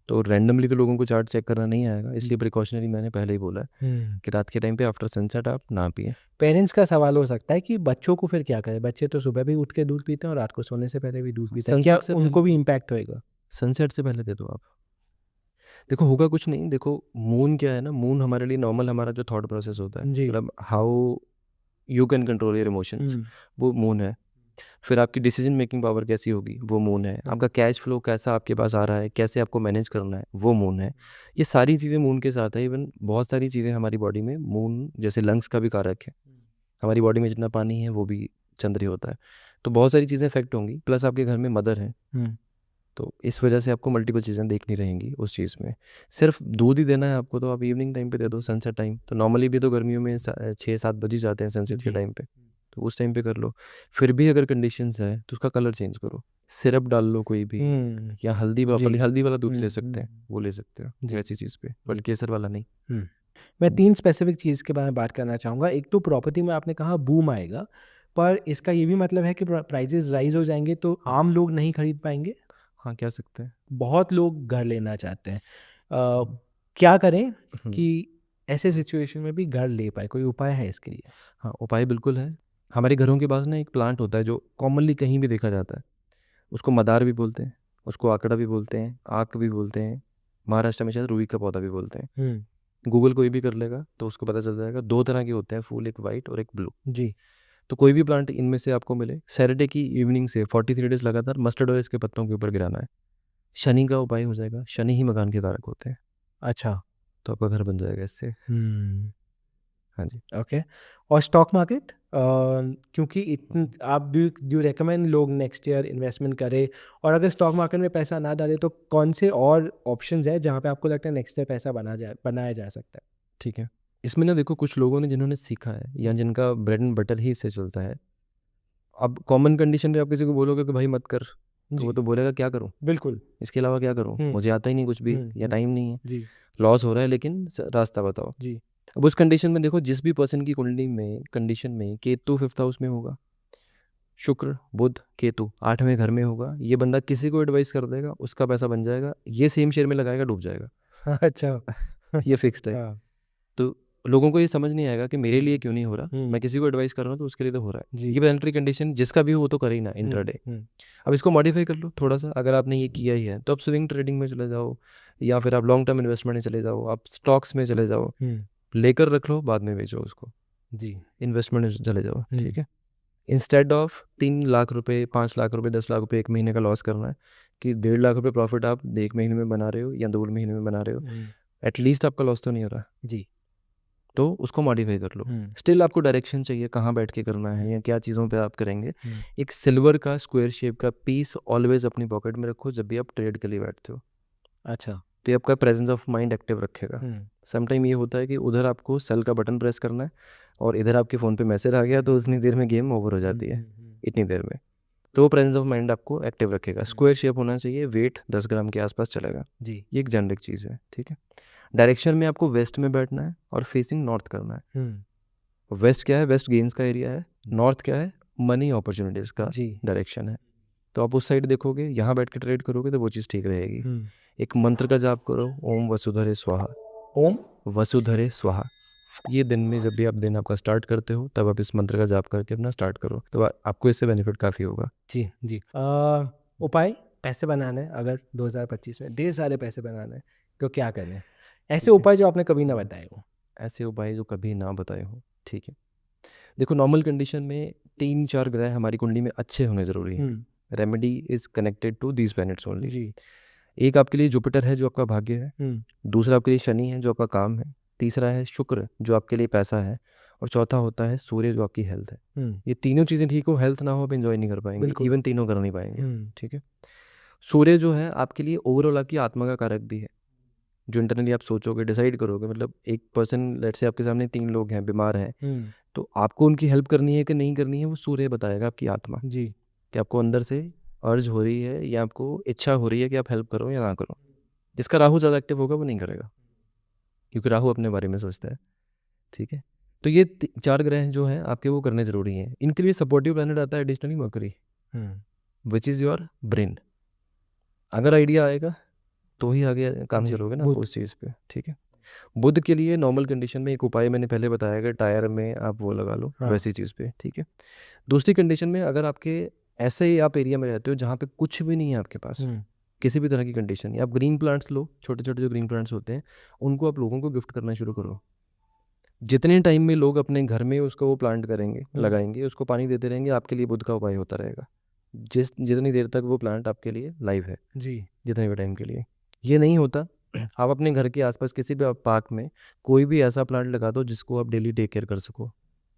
तो रैंडमली तो लोगों को चार्ट चेक करना नहीं आएगा, इसलिए प्रिकॉशनरी मैंने पहले ही बोला है कि रात के टाइम पे आफ्टर सनसेट आप ना पिए। पेरेंट्स का सवाल हो सकता है कि बच्चों को फिर क्या करें? बच्चे तो सुबह भी उठ के दूध पीते हैं और रात को सोने से पहले भी दूध पीते हैं, क्या सनसेट से उनको भी पहले, इम्पैक्ट होएगा? सनसेट से पहले दे दो आप। देखो होगा कुछ नहीं। देखो मून क्या है ना, मून हमारे लिए नॉर्मल हमारा जो थॉट प्रोसेस होता है, जी। मतलब how you can control your emotions, वो मून है। फिर आपकी डिसीजन मेकिंग पावर कैसी होगी, वो मून है। आपका कैश फ्लो कैसा आपके पास आ रहा है, कैसे आपको मैनेज करना है, वो मून है। ये सारी चीज़ें मून के साथ है। इवन बहुत सारी चीज़ें हमारी बॉडी में मून, जैसे लंग्स का भी कारक है। हमारी बॉडी में जितना पानी है वो भी चंद्र ही होता है। तो बहुत सारी चीज़ें इफेक्ट होंगी। प्लस आपके घर में मदर है, तो इस वजह से आपको मल्टीपल चीज़ें देखनी रहेंगी उस चीज़ में। सिर्फ दूध ही देना है आपको तो आप इवनिंग टाइम पे दे दो, सनसेट टाइम। तो नॉर्मली भी तो गर्मियों में 6-7 बज ही जाते हैं सनसेट के टाइम पे, तो उस टाइम पे कर लो। फिर भी अगर कंडीशंस है तो उसका कलर चेंज करो, सिरप डाल लो कोई भी, या हल्दी वाला दूध ले सकते हैं, वो ले सकते हो ऐसी चीज़ पे, बट केसर वाला नहीं। मैं 3 स्पेसिफिक चीज़ के बारे में बात करना चाहूँगा। एक तो प्रॉपर्टी में आपने कहा बूम आएगा, पर इसका ये भी मतलब है कि प्राइजेज़ राइज़ हो जाएँगे तो आम लोग नहीं खरीद पाएँगे? हाँ, कह सकते हैं। बहुत लोग घर लेना चाहते हैं, क्या करें कि ऐसे सिचुएशन में भी घर ले पाए? कोई उपाय है इसके लिए? हाँ, उपाय बिल्कुल है। हमारे घरों के पास ना एक प्लांट होता है जो कॉमनली कहीं भी देखा जाता है। उसको मदार भी बोलते हैं, उसको आकड़ा भी बोलते हैं, आक भी बोलते हैं। महाराष्ट्र में शायद रुई का पौधा भी बोलते हैं। हुँ, गूगल कोई भी कर लेगा तो उसको पता चल जाएगा। 2 तरह के होते हैं फूल, एक वाइट और एक ब्लू। जी। तो कोई भी प्लांट इनमें से आपको मिले, सैटरडे की इवनिंग से 43 डेज़ लगातार मस्टर्ड ऑयल इसके पत्तों के ऊपर गिराना है। शनि का उपाय हो जाएगा। शनि ही मकान के कारक होते हैं। अच्छा। तो आपका घर बन जाएगा इससे। हुँ, हाँ जी। ओके। और स्टॉक मार्केट, क्योंकि इतन आप डू रिकमेंड लोग नेक्स्ट ईयर इन्वेस्टमेंट करें, और अगर स्टॉक मार्केट में पैसा ना डालें तो कौन से और ऑप्शंस हैं जहाँ पे आपको लगता है नेक्स्ट ईयर पैसा बनाया जा सकता है? ठीक है। इसमें ना देखो, कुछ लोगों ने जिन्होंने सीखा है या जिनका ब्रेड एंड बटर ही इससे चलता है। अब कॉमन कंडीशन पे आप किसी को बोलोगे कि भाई मत कर, तो वो जी, तो बोलेगा क्या करूँ? बिल्कुल। इसके अलावा क्या करूँ? हुँ, मुझे आता ही नहीं कुछ भी हुँ, या हुँ। टाइम नहीं है। जी, लॉस हो रहा है लेकिन रास्ता बताओ। जी। अब उस कंडीशन में देखो, जिस भी पर्सन की कुंडली में कंडीशन में केतु 5th हाउस में होगा, शुक्र, बुध, केतु 8वें घर में होगा, ये बंदा किसी को एडवाइस कर देगा, उसका पैसा बन जाएगा। ये सेम शेयर में लगाएगा, डूब जाएगा। अच्छा। ये फिक्स्ड है। हाँ, तो लोगों को ये समझ नहीं आएगा कि मेरे लिए क्यों नहीं हो रहा। हुँ, मैं किसी को एडवाइस कर रहा हूँ तो उसके लिए तो हो रहा है। जी। ये प्लानिटरी कंडीशन जिसका भी हो वो तो करे ही ना हुँ, इंट्राडे। हुँ, अब इसको मॉडिफाई कर लो थोड़ा सा। अगर आपने ये किया ही है तो आप स्विंग ट्रेडिंग में चले जाओ, या फिर आप लॉन्ग टर्म इन्वेस्टमेंट में चले जाओ, आप स्टॉक्स में चले जाओ, हुँ, लेकर रख लो, बाद में बेचो उसको। जी। इन्वेस्टमेंट में चले जाओ, हुँ, ठीक है। इंस्टेड ऑफ 3 लाख रुपए, 5 लाख रुपए, 10 लाख रुपए एक महीने का लॉस करना है, कि 1.5 लाख रुपए प्रॉफिट आप 1 महीने में बना रहे हो या 2 महीने में बना रहे हो, हुँ, एटलीस्ट आपका लॉस तो नहीं हो रहा। जी। तो उसको मॉडिफाई कर लो। हुँ, स्टिल आपको डायरेक्शन चाहिए, कहाँ बैठ के करना है या क्या चीज़ों पे आप करेंगे। हुँ, एक सिल्वर का स्क्वायर शेप का पीस ऑलवेज अपनी पॉकेट में रखो जब भी आप ट्रेड के लिए बैठते हो। अच्छा। तो ये आपका प्रेजेंस ऑफ माइंड एक्टिव रखेगा। हुँ, समटाइम ये होता है कि उधर आपको सेल का बटन प्रेस करना है और इधर आपके फ़ोन पे मैसेज आ गया, तो उतनी देर में गेम ओवर हो हुँ, जाती है, हुँ, हुँ, इतनी देर में। तो वो प्रेजेंस ऑफ माइंड आपको एक्टिव रखेगा। हुँ, स्क्वायर शेप होना चाहिए, वेट 10 ग्राम के आसपास चलेगा। जी। ये एक जेनरिक चीज़ है, ठीक है। डायरेक्शन में आपको वेस्ट में बैठना है और फेसिंग नॉर्थ करना है। हुँ, वेस्ट क्या है? वेस्ट गेन्स का एरिया है। नॉर्थ क्या है? मनी अपॉर्चुनिटीज़ का जी। डायरेक्शन है। तो आप उस साइड देखोगे, यहाँ बैठ के ट्रेड करोगे तो वो चीज़ ठीक रहेगी। हुँ, एक मंत्र का जाप करो, ओम वसुधरे स्वाहा। ओम? वसुधरे स्वाहा। ये दिन में जब भी आप दिन आपका स्टार्ट करते हो तब आप इस मंत्र का जाप करके अपना स्टार्ट करो, तो आपको इससे बेनिफिट काफ़ी होगा। जी, जी। उपाय पैसे बनाने हैं, अगर 2025 में ढेर सारे पैसे बनाने हैं, तो क्या करें? ऐसे ठीक है। उपाय जो आपने कभी ना बताए हों। ऐसे उपाय जो कभी ना बताए हो, ठीक है। देखो, नॉर्मल कंडीशन में 3-4 ग्रह हमारी कुंडली में अच्छे होने ज़रूरी हैं। Hmm, remedy is connected to these planets only. जी। एक आपके लिए जुपिटर है जो आपका भाग्य है, हुँ, दूसरा आपके लिए शनि है जो आपका काम है, तीसरा है शुक्र जो आपके लिए पैसा है, और चौथा होता है सूर्य जो आपकी हेल्थ है। हुँ, ये तीनों चीज़ें ठीक हो, हेल्थ ना हो, आप एंजॉय नहीं कर पाएंगे, बिल्कुल। इवन तीनों कर नहीं पाएंगे, हुँ, ठीक है। सूर्य जो है आपके लिए ओवरऑल आपकी आत्मा का कारक भी है। जो इंटरनली आप सोचोगे, डिसाइड करोगे, मतलब एक पर्सन, लेट से आपके सामने 3 लोग हैं, बीमार हैं, हुँ, तो आपको उनकी हेल्प करनी है कि नहीं करनी है, वो सूर्य बताएगा, आपकी आत्मा, जी। कि आपको अंदर से अर्ज हो रही है या आपको इच्छा हो रही है कि आप हेल्प करो या ना करो। जिसका राहु ज़्यादा एक्टिव होगा वो नहीं करेगा, क्योंकि राहु अपने बारे में सोचता है, ठीक है। तो ये 4 ग्रह जो हैं आपके, वो करने ज़रूरी हैं। इनके लिए सपोर्टिव प्लैनेट आता है additionally mercury, hmm, which is your brain. अगर आइडिया आएगा तो ही आगे काम जी, करोगे ना आप बुध। उस चीज़ पे, ठीक है। बुध के लिए नॉर्मल कंडीशन में एक उपाय मैंने पहले बताया कि टायर में आप वो लगा लो, हाँ, वैसी चीज़ पे, ठीक है। दूसरी कंडीशन में, अगर आपके ऐसे ही आप एरिया में रहते हो जहाँ पे कुछ भी नहीं है आपके पास, हुँ, किसी भी तरह की कंडीशन नहीं, आप ग्रीन प्लांट्स लो, छोटे छोटे जो ग्रीन प्लांट्स होते हैं, उनको आप लोगों को गिफ्ट करना शुरू करो। जितने टाइम में लोग अपने घर में उसको वो प्लांट करेंगे, हुँ, लगाएंगे, उसको पानी देते रहेंगे, आपके लिए बुध का उपाय होता रहेगा। जितनी देर तक वो प्लांट आपके लिए लाइव है, जी। जितने भी टाइम के लिए। ये नहीं होता, आप अपने घर के आसपास किसी भी पार्क में कोई भी ऐसा प्लांट लगा दो जिसको आप डेली टेक केयर कर सको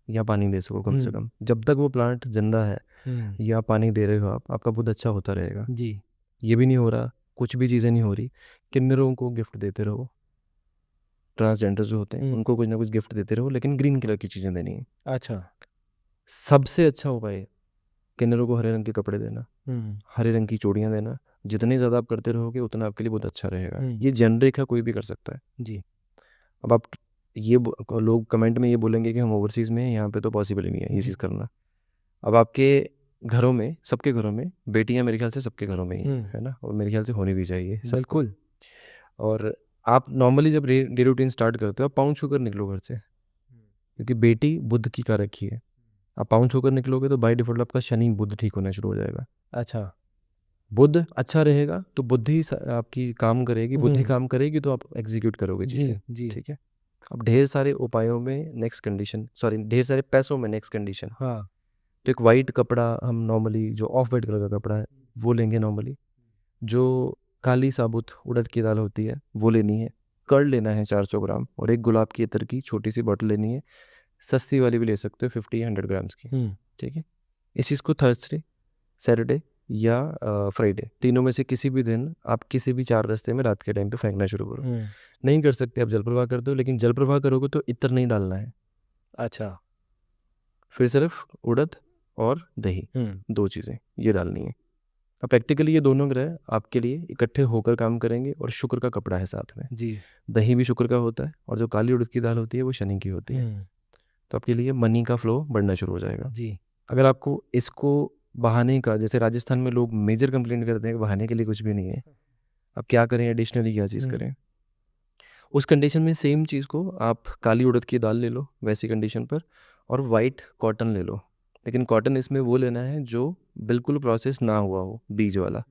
या पानी दे सको कम से हुँ, कम। जब तक वो प्लांट जिंदा है हुँ, या पानी दे रहे हो आप, आपका बुध अच्छा होता रहेगा। जी। ये भी नहीं हो रहा, कुछ भी चीज़ें नहीं हो रही, किन्नरों को गिफ्ट देते रहो। ट्रांसजेंडर जो होते हैं हुँ, उनको कुछ ना कुछ गिफ्ट देते रहो, लेकिन ग्रीन कलर की चीज़ें देनी है। अच्छा। सबसे अच्छा उपाय है किन्नरों को हरे रंग के कपड़े देना, हुँ, हरे रंग की चूड़ियाँ देना। जितने ज़्यादा आप करते रहोगे उतना आपके लिए बहुत अच्छा रहेगा। हुँ, ये जेनरिक है, कोई भी कर सकता है। जी। अब आप लोग कमेंट में ये बोलेंगे कि हम ओवरसीज़ में हैं, यहाँ पे तो पॉसिबल ही नहीं है ये जी। चीज़ करना। अब आपके घरों में, सबके घरों में बेटियां मेरे ख्याल से सबके घरों में ही हम्म, है ना, और मेरे ख्याल से होनी भी चाहिए सबको। बिल्कुल। और आप नॉर्मली जब डे रूटीन स्टार्ट करते हो आप पाँव छूकर निकलो घर से, क्योंकि बेटी बुध की कारक ही है। आप पाँव छूकर निकलोगे तो बाय डिफॉल्ट आपका शनि बुध ठीक होना शुरू हो जाएगा। अच्छा। बुध अच्छा रहेगा तो बुद्धि आपकी काम करेगी, बुद्धि हम्म, काम करेगी तो आप एग्जीक्यूट करोगे जी चीज़ें। जी। ठीक है। अब ढेर सारे उपायों में नेक्स्ट कंडीशन, सॉरी ढेर सारे पैसों में नेक्स्ट कंडीशन। हाँ। तो एक वाइट कपड़ा हम नॉर्मली, जो ऑफ वाइट कलर का कपड़ा है वो लेंगे नॉर्मली। जो काली साबुत उड़द की दाल होती है वो लेनी है। कर्ड लेना है 400 ग्राम, और एक गुलाब की इत्र की छोटी सी बॉटल लेनी है। सस्ती वाली भी ले सकते हो, 50-100 ग्राम्स की। हम्म, ठीक है। इस चीज़ को थर्सडे, सैटरडे या फ्राइडे, तीनों में से किसी भी दिन आप किसी भी 4 रास्ते में रात के टाइम पे फेंकना शुरू करो। हम्म, नहीं कर सकते आप जल प्रवाह कर दो, लेकिन जल प्रवाह करोगे तो इत्र नहीं डालना है। अच्छा। फिर सिर्फ उड़द और दही, हम्म, 2 चीज़ें ये डालनी है। अब प्रैक्टिकली ये दोनों ग्रह आपके लिए इकट्ठे होकर काम करेंगे, और शुक्र का कपड़ा है साथ में। जी। दही भी शुक्र का होता है, और जो काली उड़द की दाल होती है वो शनि की होती है। हम्म, तो आपके लिए मनी का फ्लो बढ़ना शुरू हो जाएगा। जी। अगर आपको इसको बहाने का, जैसे राजस्थान में लोग मेजर कंप्लेंट करते हैं कि बहाने के लिए कुछ भी नहीं है, अब क्या करें, एडिशनली क्या चीज़ हम्म, करें। उस कंडीशन में सेम चीज़ को आप काली उड़द की दाल ले लो वैसी कंडीशन पर, और वाइट कॉटन ले लो। लेकिन कॉटन इसमें वो लेना है जो बिल्कुल प्रोसेस ना हुआ हो, बीज वाला।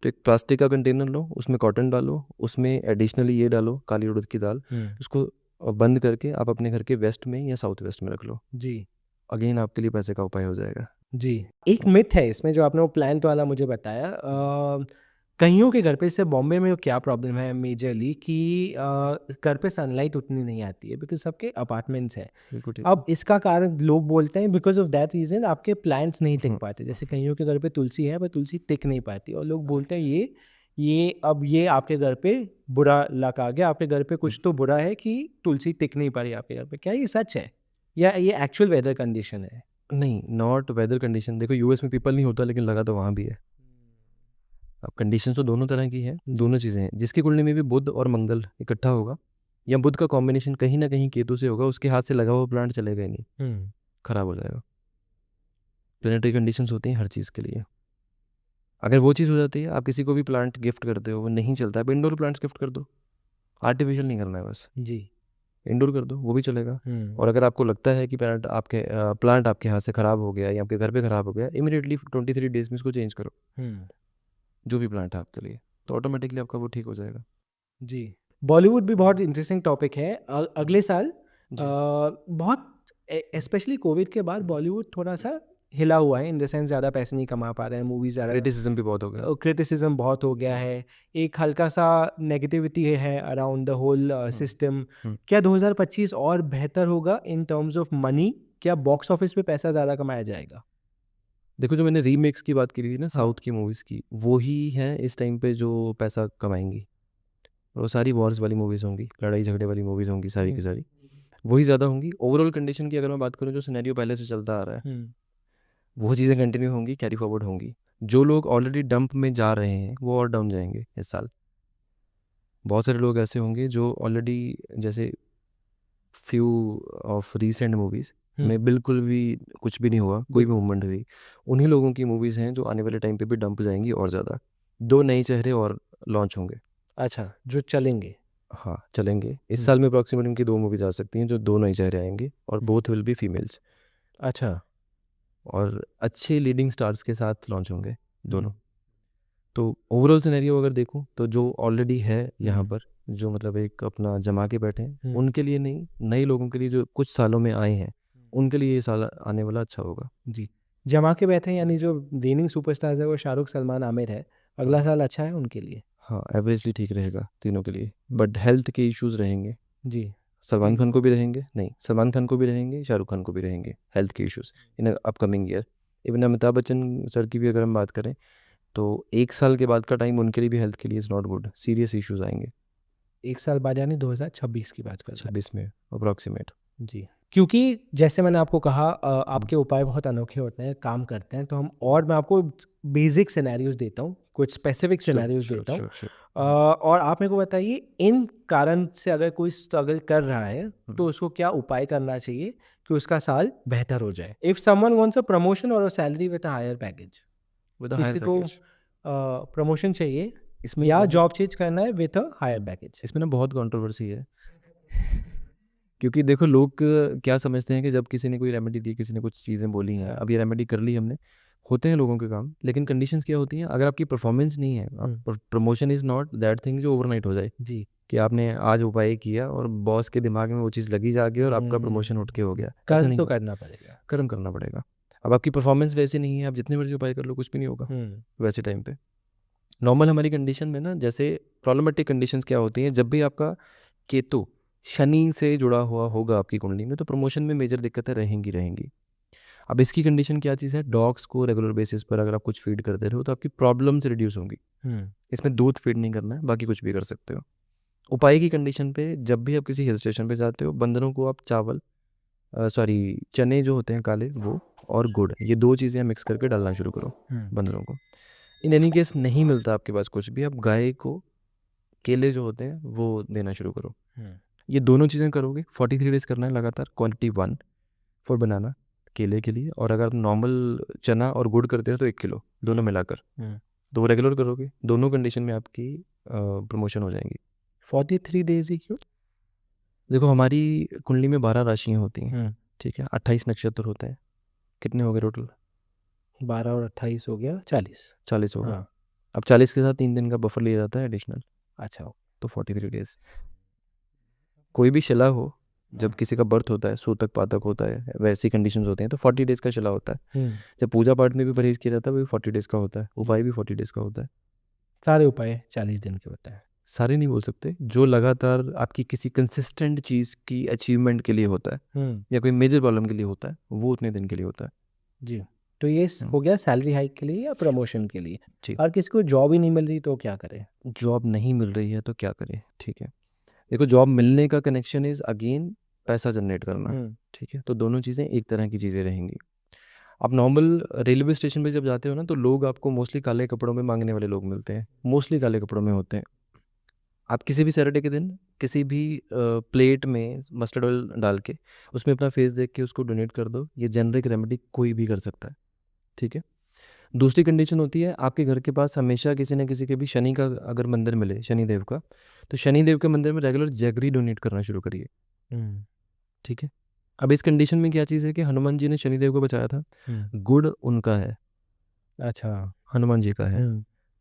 तो एक प्लास्टिक का कंटेनर लो, उसमें कॉटन डालो, उसमें एडिशनली ये डालो काली उड़द की दाल। हम्म, उसको बंद करके आप अपने घर के वेस्ट में या साउथ वेस्ट में रख लो। जी अगेन आपके लिए पैसे का उपाय हो जाएगा। जी। एक मिथ है इसमें जो आपने वो प्लांट वाला मुझे बताया, कईयों के घर पे, जैसे बॉम्बे में क्या प्रॉब्लम है मेजरली कि घर पे सनलाइट उतनी नहीं आती है बिकॉज सबके अपार्टमेंट्स हैं। बिल्कुल ठीक। अब इसका कारण लोग बोलते हैं बिकॉज ऑफ दैट रीज़न आपके प्लांट्स नहीं टिक हम्म, पाते। जैसे कईयों के घर पे तुलसी है पर तुलसी टिक नहीं पाती, और लोग बोलते हैं ये आपके घर पे बुरा लक आ गया, आपके घर पे कुछ तो बुरा है कि तुलसी टिक नहीं पा रही आपके घर पे। क्या ये सच है या ये एक्चुअल वेदर कंडीशन है? नहीं, नॉट वेदर कंडीशन। देखो यूएस में पीपल नहीं होता, लेकिन लगा तो वहाँ भी है। अब कंडीशन तो दोनों तरह की है, जी। दोनों चीज़ें हैं। जिसकी कुंडली में भी बुध और मंगल इकट्ठा होगा, या बुध का कॉम्बिनेशन कहीं ना कहीं केतु से होगा, उसके हाथ से लगा हुआ प्लांट चलेगा ही नहीं, हम्म, खराब हो जाएगा। प्लेनेटरी कंडीशंस होती हैं हर चीज़ के लिए। अगर वो चीज़ हो जाती है, आप किसी को भी प्लांट गिफ्ट करते हो वो नहीं चलता है, इंडोर प्लांट्स गिफ्ट कर दो। आर्टिफिशियल नहीं करना है, बस जी। इंडोर कर दो, वो भी चलेगा। हम्म, और अगर आपको लगता है कि प्लांट आपके हाथ से ख़राब हो गया या आपके घर पे ख़राब हो गया, इमीडिएटली 23 डेज में इसको चेंज करो, हम्म, जो भी प्लांट है आपके लिए, तो ऑटोमेटिकली आपका वो ठीक हो जाएगा। जी। बॉलीवुड भी बहुत इंटरेस्टिंग टॉपिक है। अगले साल जी। बहुत, स्पेशली कोविड के बाद बॉलीवुड थोड़ा सा हिला हुआ है, इन द सेंस ज़्यादा पैसे नहीं कमा पा रहे हैं, मूवीज़ ज़्यादा, क्रिटिसिज्म भी बहुत हो गया। क्रिटिसिज्म बहुत हो गया है, एक हल्का सा नेगेटिविटी है अराउंड द होल सिस्टम। हम्म। क्या 2025 और बेहतर होगा इन टर्म्स ऑफ मनी? क्या बॉक्स ऑफिस पे पैसा ज़्यादा कमाया जाएगा? देखो, जो मैंने रीमेक्स की बात की थी ना हाँ। साउथ की मूवीज़ की, वो ही हैं इस टाइम पे जो पैसा कमाएंगी। और वो सारी वॉर्स वाली मूवीज़ होंगी, लड़ाई झगड़े वाली मूवीज़ होंगी, सारी की हम्म, सारी वही ज़्यादा होंगी। ओवरऑल कंडीशन की अगर मैं बात करूँ, जो सिनेरियो पहले से चलता आ रहा है हम्म, वो चीज़ें कंटिन्यू होंगी, कैरी फॉरवर्ड होंगी। जो लोग ऑलरेडी डंप में जा रहे हैं वो और डाउन जाएंगे इस साल। बहुत सारे लोग ऐसे होंगे जो ऑलरेडी, जैसे फ्यू ऑफ रीसेंट मूवीज़ हम्म, में बिल्कुल भी कुछ भी नहीं हुआ, कोई भी मूवमेंट हुई, उन्हीं लोगों की मूवीज़ हैं जो आने वाले टाइम पे भी डंप जाएंगी और ज़्यादा। 2 नए चेहरे और लॉन्च होंगे। अच्छा, जो चलेंगे। हाँ, चलेंगे। इस हम्म, साल में अप्रॉक्सिमेट उनकी 2 मूवीज़ आ सकती हैं जो 2 नए चेहरे आएंगे, और हम्म, बोथ विल बी फीमेल्स, अच्छा। और अच्छे लीडिंग स्टार्स के साथ लॉन्च होंगे दोनों। हम्म, तो ओवरऑल सिनेरियो अगर देखूं तो जो ऑलरेडी है यहाँ हम्म, पर, जो मतलब एक अपना जमा के बैठे हैं, हम्म, उनके लिए नहीं, नए लोगों के लिए जो कुछ सालों में आए हैं, उनके लिए ये साल आने वाला अच्छा होगा। जी। जमा के बैठे हैं यानी जो रेनिंग सुपरस्टार्स है वो शाहरुख, सलमान, आमिर है। हाँ। अगला साल अच्छा है उनके लिए। हाँ, एवरेजली ठीक रहेगा तीनों के लिए, बट हेल्थ के इश्यूज रहेंगे। जी। सलमान खान को भी रहेंगे, नहीं, सलमान खान को भी रहेंगे, शाहरुख खान को भी रहेंगे हेल्थ के issues in upcoming year. Even Amitabh Bachchan sir की भी अगर हम बात करें, तो 1 साल के बाद का टाइम उनके लिए भी हेल्थ के लिए is not good, serious issues आएंगे एक साल बाद यानी 2026 की बात कर रहे 26 में अप्रॉक्सीमेट। हैं। जी। क्योंकि जैसे मैंने आपको कहा, आपके उपाय बहुत अनोखे होते हैं, काम करते हैं, तो हम, और मैं आपको बेसिक सिनेरियोज देता हूँ कुछ स्पेसिफिक सिनेरियोज देता हूँ। श्योर। और आप मेरे को बताइए इन कारण से अगर कोई स्ट्रगल कर रहा है तो उसको क्या उपाय करना चाहिए कि उसका साल बेहतर हो जाए। If someone wants a promotion और a salary with a higher package, with किसी को प्रमोशन चाहिए इसमें या बहुत जॉब चेंज करना है विद अ हायर पैकेज। इसमें ना बहुत कंट्रोवर्सी है क्योंकि देखो लोग क्या समझते हैं कि जब किसी ने कोई रेमेडी दी, किसी ने कुछ चीज़ें बोली हैं, अब ये रेमेडी कर ली हमने, होते हैं लोगों के काम, लेकिन कंडीशंस क्या होती हैं, अगर आपकी परफॉर्मेंस नहीं है, promotion is not that thing जो ओवरनाइट हो जाए जी, कि आपने आज उपाय किया और बॉस के दिमाग में वो चीज़ लगी जाके और आपका प्रमोशन उठ के हो गया, ऐसा कर्म नहीं तो होता। करना पड़ेगा। कर्म करना पड़ेगा। अब आपकी परफॉर्मेंस वैसी नहीं है, आप जितने मर्जी उपाय कर लो कुछ भी नहीं होगा वैसे टाइम पे। नॉर्मल हमारी कंडीशन में ना, जैसे प्रॉब्लमेटिक कंडीशंस क्या होती हैं, जब भी आपका केतु शनि से जुड़ा हुआ होगा आपकी कुंडली में, तो प्रमोशन में मेजर दिक्कतें रहेंगी। अब इसकी कंडीशन क्या चीज़ है, डॉग्स को रेगुलर बेसिस पर अगर आप कुछ फीड करते रहो तो आपकी प्रॉब्लम्स रिड्यूस होंगी। इसमें दूध फीड नहीं करना है, बाकी कुछ भी कर सकते हो। उपाय की कंडीशन पे जब भी आप किसी हिल स्टेशन पे जाते हो, बंदरों को आप चावल चने जो होते हैं काले वो और गुड़, ये 2 चीज़ें मिक्स करके डालना शुरू करो बंदरों को। इन एनी केस नहीं मिलता आपके पास कुछ भी, आप गाय को केले जो होते हैं वो देना शुरू करो। ये दोनों चीज़ें करोगे, 43 डेज़ करना है लगातार, क्वांटिटी 1 फॉर बनाना केले के लिए, और अगर आप नॉर्मल चना और गुड़ करते हो तो 1 किलो दोनों मिलाकर, तो वो रेगुलर करोगे, दोनों कंडीशन में आपकी प्रमोशन हो जाएंगी। 43 डेज ही क्यों? देखो हमारी कुंडली में 12 राशियाँ होती हैं, ठीक है, 28 नक्षत्र होते हैं, कितने हो गए टोटल? 12 और 28 हो गया 40। 40 हो गए। हाँ, अब 40 के साथ 3 दिन का बफर लिया जाता है एडिशनल, अच्छा। तो 43 डेज। कोई भी शिला हो, जब किसी का बर्थ होता है, सूतक पातक होता है, वैसी कंडीशंस होते हैं, तो 40 डेज़ का शिला होता है। जब पूजा पाठ में भी परहेज किया जाता है वो भी 40 डेज़ का होता है, उपाय भी 40 डेज़ का होता है। सारे उपाय 40 दिन के होते हैं। सारे नहीं बोल सकते, जो लगातार आपकी किसी कंसिस्टेंट चीज़ की अचीवमेंट के लिए होता है या कोई मेजर प्रॉब्लम के लिए होता है, वो उतने दिन के लिए होता है। जी, तो ये हो गया सैलरी हाइक के लिए या प्रमोशन के लिए। जी। और किसी को जॉब ही नहीं मिल रही तो क्या करें? जॉब नहीं मिल रही है तो क्या करें, ठीक है। देखो जॉब मिलने का कनेक्शन इज़ अगेन पैसा जनरेट करना, ठीक है, तो दोनों चीज़ें एक तरह की चीज़ें रहेंगी। आप नॉर्मल रेलवे स्टेशन पे जब जाते हो ना, तो लोग आपको मोस्टली काले कपड़ों में मांगने वाले लोग मिलते हैं, मोस्टली काले कपड़ों में होते हैं। आप किसी भी सैटरडे के दिन किसी भी प्लेट में मस्टर्ड ऑयल डाल के उसमें अपना फेस देख के उसको डोनेट कर दो, ये जेनरिक रेमेडी कोई भी कर सकता है, ठीक है। दूसरी कंडीशन होती है, आपके घर के पास हमेशा किसी न किसी के भी शनि का अगर मंदिर मिले, शनि देव का, तो शनि देव के मंदिर में रेगुलर जैगरी डोनेट करना शुरू करिए, ठीक है। अब इस कंडीशन में क्या चीज़ है कि हनुमान जी ने शनिदेव को बचाया था, गुड़ उनका है, अच्छा। हनुमान जी का है,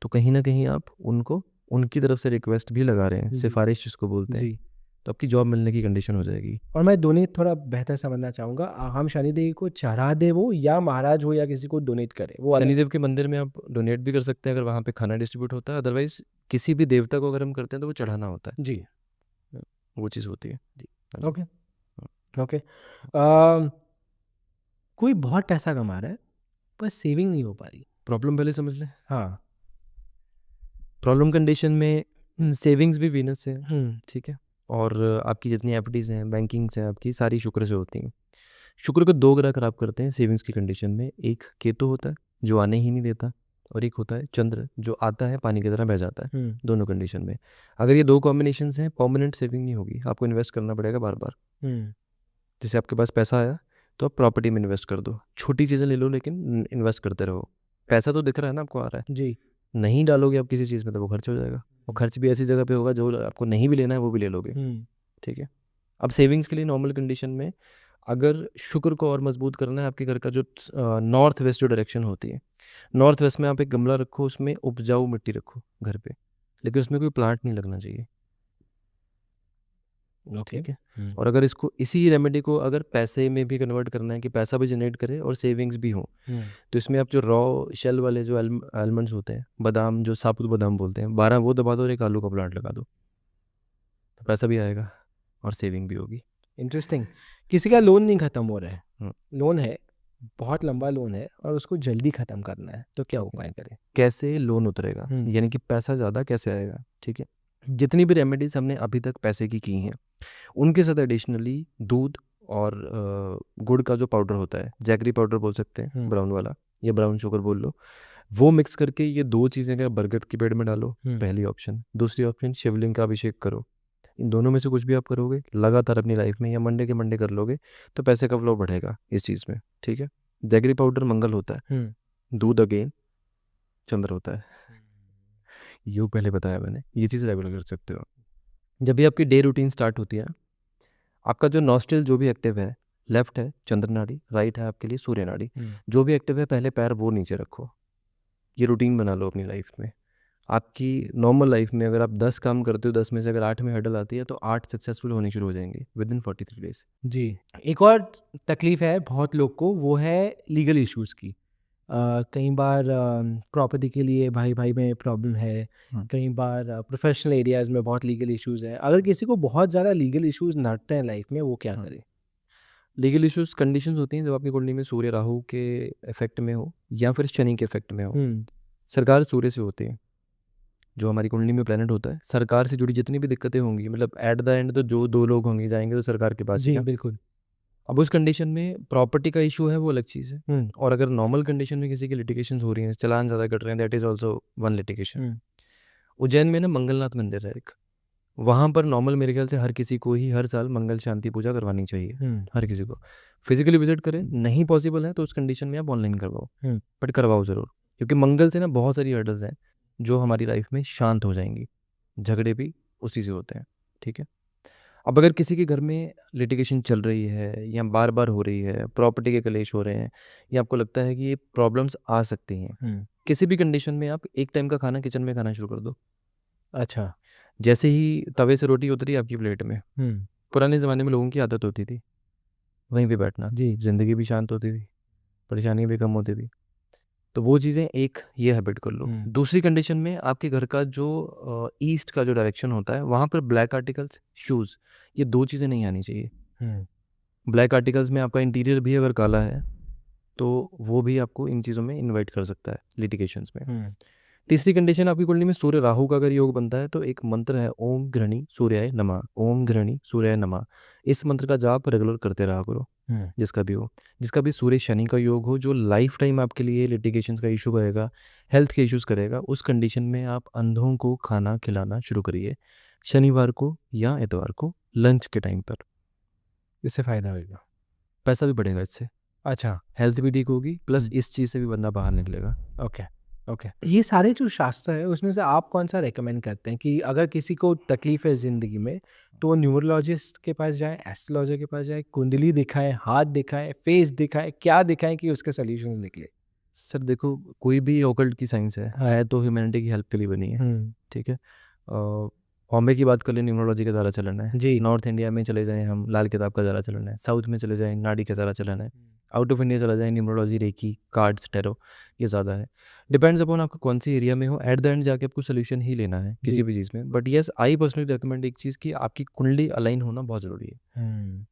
तो कहीं ना कहीं आप उनको उनकी तरफ से रिक्वेस्ट भी लगा रहे हैं, सिफारिश जिसको बोलते हैं, जी, तो आपकी जॉब मिलने की कंडीशन हो जाएगी। और मैं डोनेट थोड़ा बेहतर समझना चाहूँगा। हम शनि देवी को चढ़ा दे वो, या महाराज हो या किसी को डोनेट करे वो अलग? शनिदेव के मंदिर में आप डोनेट भी कर सकते हैं अगर वहाँ पे खाना डिस्ट्रीब्यूट होता है, अदरवाइज किसी भी देवता को अगर हम करते हैं तो वो चढ़ाना होता है, जी, वो चीज़ होती है। जी, हाँ जी। Okay, okay. कोई बहुत पैसा कमा रहा है पर सेविंग नहीं हो पा रही। प्रॉब्लम पहले समझ लें। हाँ। प्रॉब्लम कंडीशन में सेविंग्स भी वीनस से है, हम्म, ठीक है, और आपकी जितनी एफडीज़ हैं, बैंकिंग्स हैं, आपकी सारी शुक्र से होती हैं। शुक्र को 2 ग्रह खराब करते हैं सेविंग्स की कंडीशन में, एक केतु होता है जो आने ही नहीं देता, और एक होता है चंद्र जो आता है पानी की तरह बह जाता है। दोनों कंडीशन में अगर ये 2 कॉम्बिनेशंस हैं, परमानेंट सेविंग नहीं होगी, आपको इन्वेस्ट करना पड़ेगा बार बार। जैसे आपके पास पैसा आया तो आप प्रॉपर्टी में इन्वेस्ट कर दो, छोटी चीज़ें ले लो लेकिन इन्वेस्ट करते रहो। पैसा तो दिख रहा है ना आपको आ रहा है, जी, नहीं डालोगे आप किसी चीज़ में तो वो खर्च हो जाएगा, और खर्च भी ऐसी जगह पे होगा जो आपको नहीं भी लेना है वो भी ले लोगे, ठीक है। अब सेविंग्स के लिए नॉर्मल कंडीशन में अगर शुक्र को और मजबूत करना है, आपके घर का जो नॉर्थ वेस्ट जो डायरेक्शन होती है, नॉर्थ वेस्ट में आप एक गमला रखो, उसमें उपजाऊ मिट्टी रखो घर पे, लेकिन उसमें कोई प्लांट नहीं लगना चाहिए, ओके। ठीक है। और अगर इसको इसी रेमेडी को अगर पैसे में भी कन्वर्ट करना है कि पैसा भी जनरेट करे और सेविंग्स भी हो, तो इसमें आप जो रॉ शेल वाले जो आलमंड्स होते हैं, बादाम जो साबुत बादाम बोलते हैं, 12 वो दबा दो और एक आलू का प्लांट लगा दो, तो पैसा भी आएगा और सेविंग भी होगी। इंटरेस्टिंग। किसी का लोन नहीं ख़त्म हो रहा है, हम्म, लोन है, बहुत लंबा लोन है और उसको जल्दी ख़त्म करना है, तो क्या उपाय करें? कैसे लोन उतरेगा, यानी कि पैसा ज़्यादा कैसे आएगा, ठीक है। जितनी भी रेमेडीज हमने अभी तक पैसे की हैं, उनके साथ एडिशनली दूध और गुड़ का जो पाउडर होता है, जैगरी पाउडर बोल सकते हैं ब्राउन वाला, या ब्राउन शुगर बोल लो, वो मिक्स करके ये 2 चीज़ें अगर बरगद के पेड़ में डालो, हम्म, पहली ऑप्शन। दूसरी ऑप्शन शिवलिंग का अभिषेक करो। इन दोनों में से कुछ भी आप करोगे लगातार अपनी लाइफ में, या मंडे के मंडे कर लोगे, तो पैसे का फ्लो बढ़ेगा इस चीज़ में, ठीक है। जैगरी पाउडर मंगल होता है, दूध अगेन चंद्र होता है। योग पहले बताया मैंने, ये चीज़ रेगुलर कर सकते हो। जब भी आपकी डे रूटीन स्टार्ट होती है, आपका जो नॉस्ट्रिल जो भी एक्टिव है, लेफ्ट है चंद्र नाड़ी, राइट है आपके लिए सूर्य नाड़ी। जो भी एक्टिव है पहले पैर वो नीचे रखो। ये रूटीन बना लो अपनी लाइफ में। आपकी नॉर्मल लाइफ में अगर आप 10 काम करते हो, 10 में से अगर 8 में हर्डल आती है, तो 8 सक्सेसफुल होनी शुरू हो जाएंगे विद इन 43 डेज। जी। एक और तकलीफ है बहुत लोग को, वो है लीगल इश्यूज़ की। कई बार प्रॉपर्टी के लिए भाई भाई में प्रॉब्लम है, कई बार प्रोफेशनल एरियाज़ में बहुत लीगल इश्यूज़ हैं। अगर किसी को बहुत ज़्यादा लीगल इश्यूज़ नड़ते हैं लाइफ में, वो क्या करे? लीगल इश्यूज कंडीशंस होती हैं जब आपकी कुंडली में सूर्य राहु के इफेक्ट में हो, या फिर शनि के इफेक्ट में हो। सरकार सूर्य से होती है, जो हमारी कुंडली में प्लेनेट होता है। सरकार से जुड़ी जितनी भी दिक्कतें होंगी, मतलब एट द एंड तो जो 2 लोग होंगे जाएंगे तो सरकार के पास ही जी, ना। बिल्कुल। अब उस कंडीशन में प्रॉपर्टी का इशू है, वो अलग चीज़ है। और अगर नॉर्मल कंडीशन में किसी की लिटिगेशन हो रही हैं, चालान ज़्यादा कट रहे हैं, that is also one litigation. Ujjain में ना मंगलनाथ मंदिर है एक, वहाँ पर नॉर्मल मेरे ख्याल से हर किसी को ही हर साल मंगल शांति पूजा करवानी चाहिए। हर किसी को फिजिकली विजिट करें, नहीं पॉसिबल है तो उस कंडीशन में आप ऑनलाइन करवाओ, बट करवाओ ज़रूर, क्योंकि मंगल से ना बहुत सारी हर्डल्स हैं जो हमारी लाइफ में शांत हो जाएंगी। झगड़े भी उसी से होते हैं, ठीक है। अब अगर किसी के घर में लिटिगेशन चल रही है, या बार बार हो रही है, प्रॉपर्टी के कलेश हो रहे हैं, या आपको लगता है कि ये प्रॉब्लम्स आ सकती हैं, किसी भी कंडीशन में आप एक टाइम का खाना किचन में खाना शुरू कर दो। अच्छा। जैसे ही तवे से रोटी उतरी आपकी प्लेट में, पुराने ज़माने में लोगों की आदत होती थी वहीं पे बैठना, जी। ज़िंदगी भी शांत होती थी, परेशानी भी कम होती थी। तो वो चीज़ें एक ये हैबिट कर लो। दूसरी कंडीशन में आपके घर का जो ईस्ट का जो डायरेक्शन होता है, वहाँ पर ब्लैक आर्टिकल्स, शूज़, ये 2 चीज़ें नहीं आनी चाहिए। ब्लैक आर्टिकल्स में आपका इंटीरियर भी अगर काला है, तो वो भी आपको इन चीज़ों में इनवाइट कर सकता है लिटिगेशंस में। तीसरी कंडीशन, आपकी कुंडली में सूर्य राहु का अगर योग बनता है, तो एक मंत्र है ओम घृणी सूर्याय नमः, ओम घृणी सूर्याय नमः। इस मंत्र का जाप रेगुलर करते रहा करो, जिसका भी हो, जिसका भी सूर्य शनि का योग हो, जो लाइफ टाइम आपके लिए लिटिगेशंस का इशू करेगा, हेल्थ के इश्यूज़ करेगा, उस कंडीशन में आप अंधों को खाना खिलाना शुरू करिए शनिवार को या इतवार को लंच के टाइम पर। इससे फ़ायदा होगा। पैसा भी बढ़ेगा इससे, अच्छा। हेल्थ भी ठीक होगी, प्लस इस चीज़ से भी बंदा बाहर निकलेगा। Okay, okay. ये सारे जो शास्त्र है, उसमें से आप कौन-सा रेकमेंड करते हैं कि अगर किसी को तकलीफ़ है ज़िंदगी में, तो वो न्यूरोलॉजिस्ट के पास जाए, एस्ट्रोलॉजर के पास जाए, कुंडली दिखाएँ, हाथ दिखाएँ, फेस दिखाएँ, क्या दिखाएँ कि उसके सॉल्यूशंस निकले? सर देखो, कोई भी ऑकल्ट की साइंस है तो ह्यूमैनिटी की हेल्प के लिए बनी है, ठीक है। बॉम्बे की बात कर लें, न्यूमरोलॉजी का ज़्यादा चलन है। जी। नॉर्थ इंडिया में चले जाएँ हम, लाल किताब का ज़्यादा चलन है। साउथ में चले जाएँ, नाड़ी का ज़्यादा चलन है। आउट ऑफ इंडिया चला जाए, न्यूमरोलॉजी, रेकी, कार्ड्स, टैरो, ये ज़्यादा है। डिपेंड्स अपॉन आपको कौन सी एरिया में हो, एट द एंड जाके आपको सोल्यूशन ही लेना है किसी भी चीज़ में। But yes, I personally recommend एक चीज़ कि आपकी कुंडली अलाइन होना बहुत ज़रूरी है।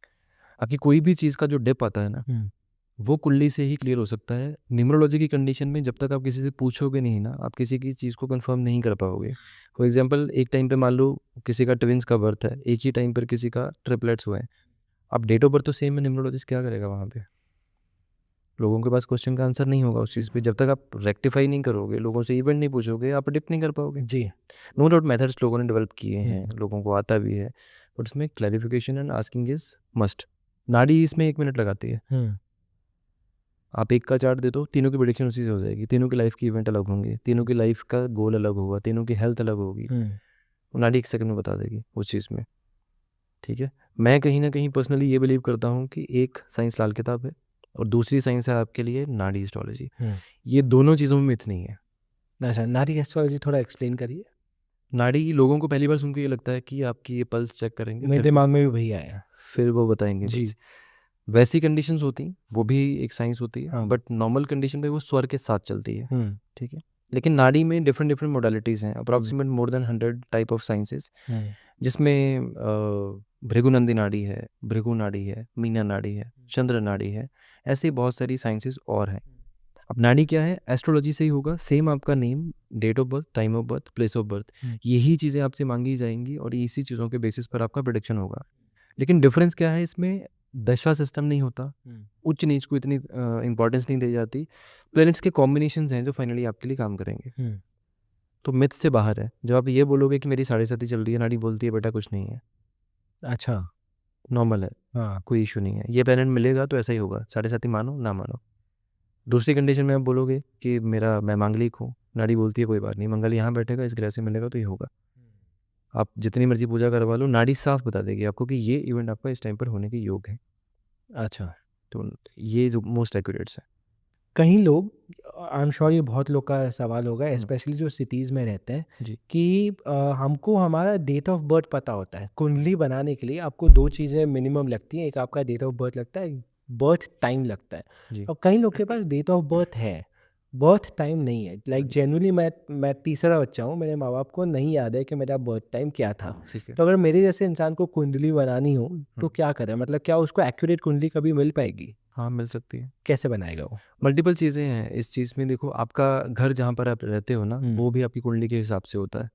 आपकी कोई भी चीज़ का जो डिप आता है ना, वो कुंडली से ही क्लियर हो सकता है। न्यूमरोलॉजी की कंडीशन में जब तक आप किसी से पूछोगे नहीं ना, आप किसी की चीज़ को कंफर्म नहीं कर पाओगे। फॉर एग्जांपल, एक टाइम पे मान लो किसी का ट्विंस का बर्थ है, एक ही टाइम पर किसी का ट्रिपलेट्स हुए हैं, अब डेट ऑफ बर्थ तो सेम है, न्यूमरोलॉजिस्ट क्या करेगा वहाँ पे? लोगों के पास क्वेश्चन का आंसर नहीं होगा उस चीज़ पे। जब तक आप रेक्टिफाई नहीं करोगे, लोगों से इवेंट नहीं पूछोगे, आप प्रेडिक्ट नहीं कर पाओगे। जी। नो डाउट मेथड्स लोगों ने डेवलप किए हैं, लोगों को आता भी है, बट इसमें clarification and asking is must. नाड़ी इसमें 1 मिनट लगाती है। आप एक का चार्ट दे दो, तीनों की प्रेडिक्शन उसी से हो जाएगी। तीनों की लाइफ की इवेंट अलग होंगे, तीनों की लाइफ का गोल अलग होगा, तीनों की हेल्थ अलग होगी। वो नाड़ी 1 सेकंड में बता देगी उस चीज़ में, ठीक है। मैं कहीं ना कहीं पर्सनली ये बिलीव करता हूँ कि एक साइंस लाल किताब है और दूसरी साइंस है आपके लिए नाड़ी एस्ट्रोलॉजी। ये दोनों चीज़ों में मिथ नहीं है। अच्छा, नाड़ी एस्ट्रोलॉजी थोड़ा एक्सप्लेन करिए। नाड़ी लोगों को पहली बार सुन के ये लगता है कि आपकी ये पल्स चेक करेंगे, मेरे दिमाग में भी वही आया। फिर वो बताएंगे जी। बस। वैसी कंडीशंस होती हैं, वो भी एक साइंस होती है, हाँ। बट नॉर्मल कंडीशन पे वो स्वर के साथ चलती है, ठीक है। लेकिन नाड़ी में डिफरेंट डिफरेंट मोडालिटीज़ हैं, approximate more than 100 type of sciences, जिसमें भृगुनंदी नाड़ी है, भृगु नाड़ी है, मीना नाड़ी है, चंद्र नाड़ी है, ऐसे बहुत सारी साइंसेस और हैं। अब नाड़ी क्या है, एस्ट्रोलॉजी से ही होगा, सेम आपका name, date of birth, time of birth, place of birth, यही चीज़ें आपसे मांगी जाएंगी और इसी चीज़ों के बेसिस पर आपका प्रेडिक्शन होगा। लेकिन डिफरेंस क्या है इसमें, दशा सिस्टम नहीं होता, उच्च नीच को इतनी इंपॉर्टेंस नहीं दी जाती। प्लैनेट्स के कॉम्बिनेशंस हैं जो फाइनली आपके लिए काम करेंगे। तो मिथ से बाहर है। जब आप ये बोलोगे कि मेरी 7.5 चल रही है, नाड़ी बोलती है बेटा कुछ नहीं है, अच्छा। नॉर्मल है, हाँ। कोई इशू नहीं है, ये प्लैनेट मिलेगा तो ऐसा ही होगा, 7.5 मानो ना मानो। दूसरी कंडीशन में आप बोलोगे कि मैं मांगलिक हूँ, नाड़ी बोलती है कोई बात नहीं, मंगल यहाँ बैठेगा, इस ग्रह से मिलेगा तो ये होगा। आप जितनी मर्जी पूजा करवा लो, नाड़ी साफ बता देगी आपको कि ये इवेंट आपका इस टाइम पर होने के योग है। अच्छा। तो ये जो मोस्ट एक्यूरेट्स है। कहीं लोग, आई एम श्योर ये बहुत लोग का सवाल होगा, हम्म, स्पेशली जो सिटीज़ में रहते हैं, जी कि हमको हमारा डेट ऑफ बर्थ पता होता है। कुंडली बनाने के लिए आपको दो चीज़ें मिनिमम लगती हैं, एक आपका डेट ऑफ बर्थ लगता है, बर्थ टाइम लगता है। जी और कई लोग के पास डेट ऑफ बर्थ है, बर्थ टाइम नहीं है। लाइक जेन्युइनली मैं तीसरा बच्चा हूँ, मेरे माँ बाप को नहीं याद है कि मेरा बर्थ टाइम क्या था। ठीक है। तो अगर मेरे जैसे इंसान को कुंडली बनानी हो तो हम्म, क्या करें? मतलब क्या उसको एक्यूरेट कुंडली कभी मिल पाएगी? हाँ मिल सकती है। कैसे बनाएगा वो? मल्टीपल चीज़ें हैं इस चीज़ में। देखो, आपका घर जहाँ पर आप रहते हो ना, हम्म। वो भी आपकी कुंडली के हिसाब से होता है।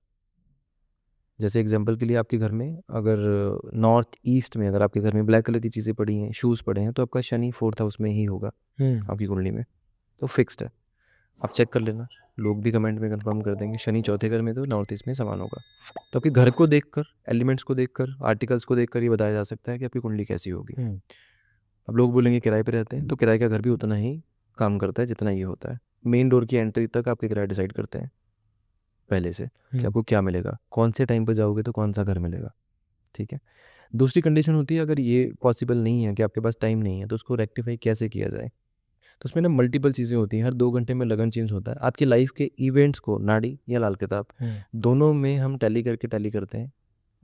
जैसे एग्जांपल के लिए, आपके घर में अगर नॉर्थ ईस्ट में अगर आपके घर में ब्लैक कलर की चीज़ें पड़ी हैं, शूज़ पड़े हैं, तो आपका शनि 4th हाउस में ही होगा हम्म। आपकी कुंडली में। तो फिक्स्ड है, आप चेक कर लेना। लोग भी कमेंट में कंफर्म कर देंगे, शनि 4th घर में तो नॉर्थ ईस्ट में समान होगा। तो आपके घर को देखकर, एलिमेंट्स को देखकर, आर्टिकल्स को देखकर ये बताया जा सकता है कि आपकी कुंडली कैसी होगी। हम्म। अब लोग बोलेंगे किराए पे रहते हैं, तो किराए का घर भी उतना ही काम करता है जितना ये होता है। मेन डोर की एंट्री तक आपके किराया डिसाइड करते हैं पहले से कि आपको क्या मिलेगा, कौन से टाइम पर जाओगे तो कौन सा घर मिलेगा। ठीक है। दूसरी कंडीशन होती है, अगर ये पॉसिबल नहीं है कि आपके पास टाइम नहीं है, तो उसको रेक्टिफाई कैसे किया जाए। तो उसमें ना मल्टीपल चीज़ें होती हैं, हर 2 घंटे में लगन चेंज होता है। आपकी लाइफ के इवेंट्स को नाड़ी या लाल किताब दोनों में हम टैली करते हैं,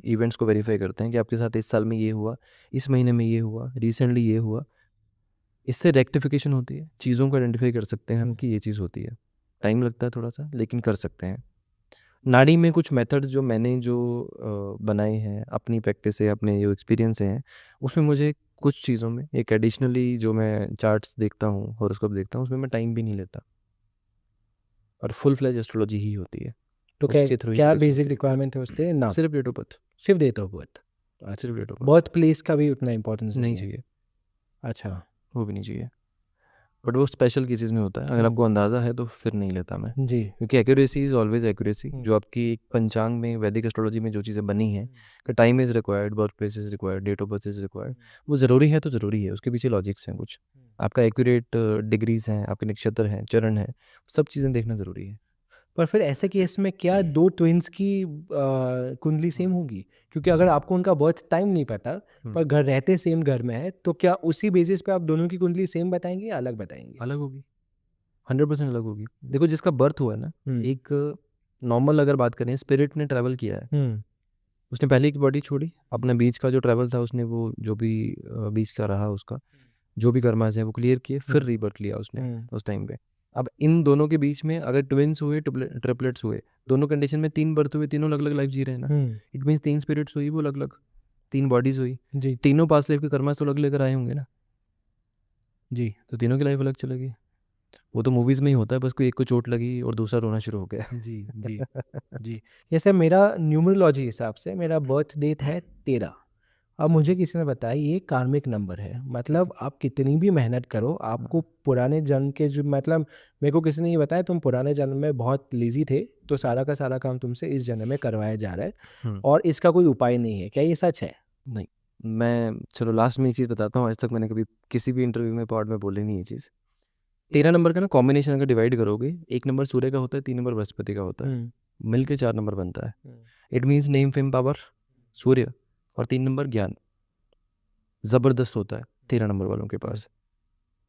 इवेंट्स को वेरीफाई करते हैं कि आपके साथ इस साल में ये हुआ, इस महीने में ये हुआ, रिसेंटली ये हुआ। इससे रेक्टिफिकेशन होती है, चीज़ों को आइडेंटिफाई कर सकते हैं हम कि ये चीज़ होती है। टाइम लगता है थोड़ा सा, लेकिन कर सकते हैं। नाड़ी में कुछ मेथड्स जो मैंने बनाए हैं अपनी प्रैक्टिस से, अपने जो एक्सपीरियंस से हैं, उसमें मुझे कुछ चीज़ों में एक एडिशनली जो मैं चार्ट्स देखता हूँ, हॉरोस्कोप देखता हूँ, उसमें मैं टाइम भी नहीं लेता और फुल फ्लेज एस्ट्रोलॉजी ही होती है। तो क्या उसके थ्रू ही क्या prediction बेसिक होती है। रिक्वायरमेंट है उसके? नाम? सिर्फ डेट ऑफ बर्थ, सिर्फ डेट ऑफ बर्थ? सिर्फ date of birth. Birth place का भी उतना इम्पोर्टेंस नहीं नहीं है? चाहिए, अच्छा। वो भी नहीं चाहिए। बट वो स्पेशल केसेस में होता है, अगर आपको अंदाज़ा है तो फिर नहीं लेता मैं, जी। क्योंकि एक्यूरेसी इज़ ऑलवेज एक्यूरेसी। जो आपकी एक पंचांग में, वैदिक एस्ट्रोलॉजी में जो चीज़ें बनी हैं कि time is required, birth place is required, date of birth is required, वो ज़रूरी है तो ज़रूरी है, उसके पीछे लॉजिक्स हैं कुछ। आपका एक्यूरेट डिग्रीज हैं, आपके नक्षत्र हैं, चरण हैं, सब चीज़ें देखना ज़रूरी है। पर फिर ऐसे केस में क्या दो ट्विन्स की कुंडली सेम होगी? क्योंकि अगर आपको उनका बर्थ टाइम नहीं पता, पर घर रहते सेम घर में है, तो क्या उसी बेसिस पे आप दोनों की कुंडली सेम बताएंगे या अलग बताएंगे? अलग होगी, 100% अलग होगी। देखो, जिसका बर्थ हुआ है ना, हम्म। एक नॉर्मल अगर बात करें, स्पिरिट ने ट्रैवल किया है, हम्म। उसने पहले की बॉडी छोड़ी, अपना बीच का जो ट्रैवल था उसने, वो जो भी बीच का रहा उसका, जो भी कर्मास हैं वो क्लियर किए, फिर रीबर्थ लिया उसने उस टाइम पे। अब इन दोनों के बीच में अगर ट्विन्स हुए, ट्रिपलेट्स हुए, दोनों कंडीशन में 3 बर्थ हुए, तीनों अलग अलग लाइफ जी रहे हैं ना, इट मीन्स 3 स्पिरिट्स हुई, वो अलग अलग 3 बॉडीज हुई, जी। तीनों पास लाइफ के कर्मास तो अलग लेकर आए होंगे ना, जी। तो तीनों की लाइफ अलग चलेगी। वो तो मूवीज़ में ही होता है, बस कोई एक को चोट लगी और दूसरा रोना शुरू हो गया। जी। जी। जी। जैसे मेरा न्यूमरोलॉजी हिसाब से मेरा बर्थ डेट है 13। अब मुझे किसी ने बताया ये कार्मिक नंबर है, मतलब आप कितनी भी मेहनत करो, आपको पुराने जन्म के जो, मतलब मेरे को किसी ने ये बताया तुम पुराने जन्म में बहुत लेजी थे, तो सारा का सारा काम तुमसे इस जन्म में करवाया जा रहा है हम्म, और इसका कोई उपाय नहीं है। क्या ये सच है? नहीं, मैं चलो लास्ट में एक चीज़ बताता हूँ, आज तक मैंने कभी किसी भी इंटरव्यू में पॉड में बोली नहीं ये चीज़। 13 नंबर का ना कॉम्बिनेशन अगर डिवाइड करोगे, 1 नंबर सूर्य का होता है, 3 नंबर बृहस्पति का होता है, मिल के 4 नंबर बनता है। It means name fame power Surya, और 3 नंबर ज्ञान ज़बरदस्त होता है 13 नंबर वालों के पास।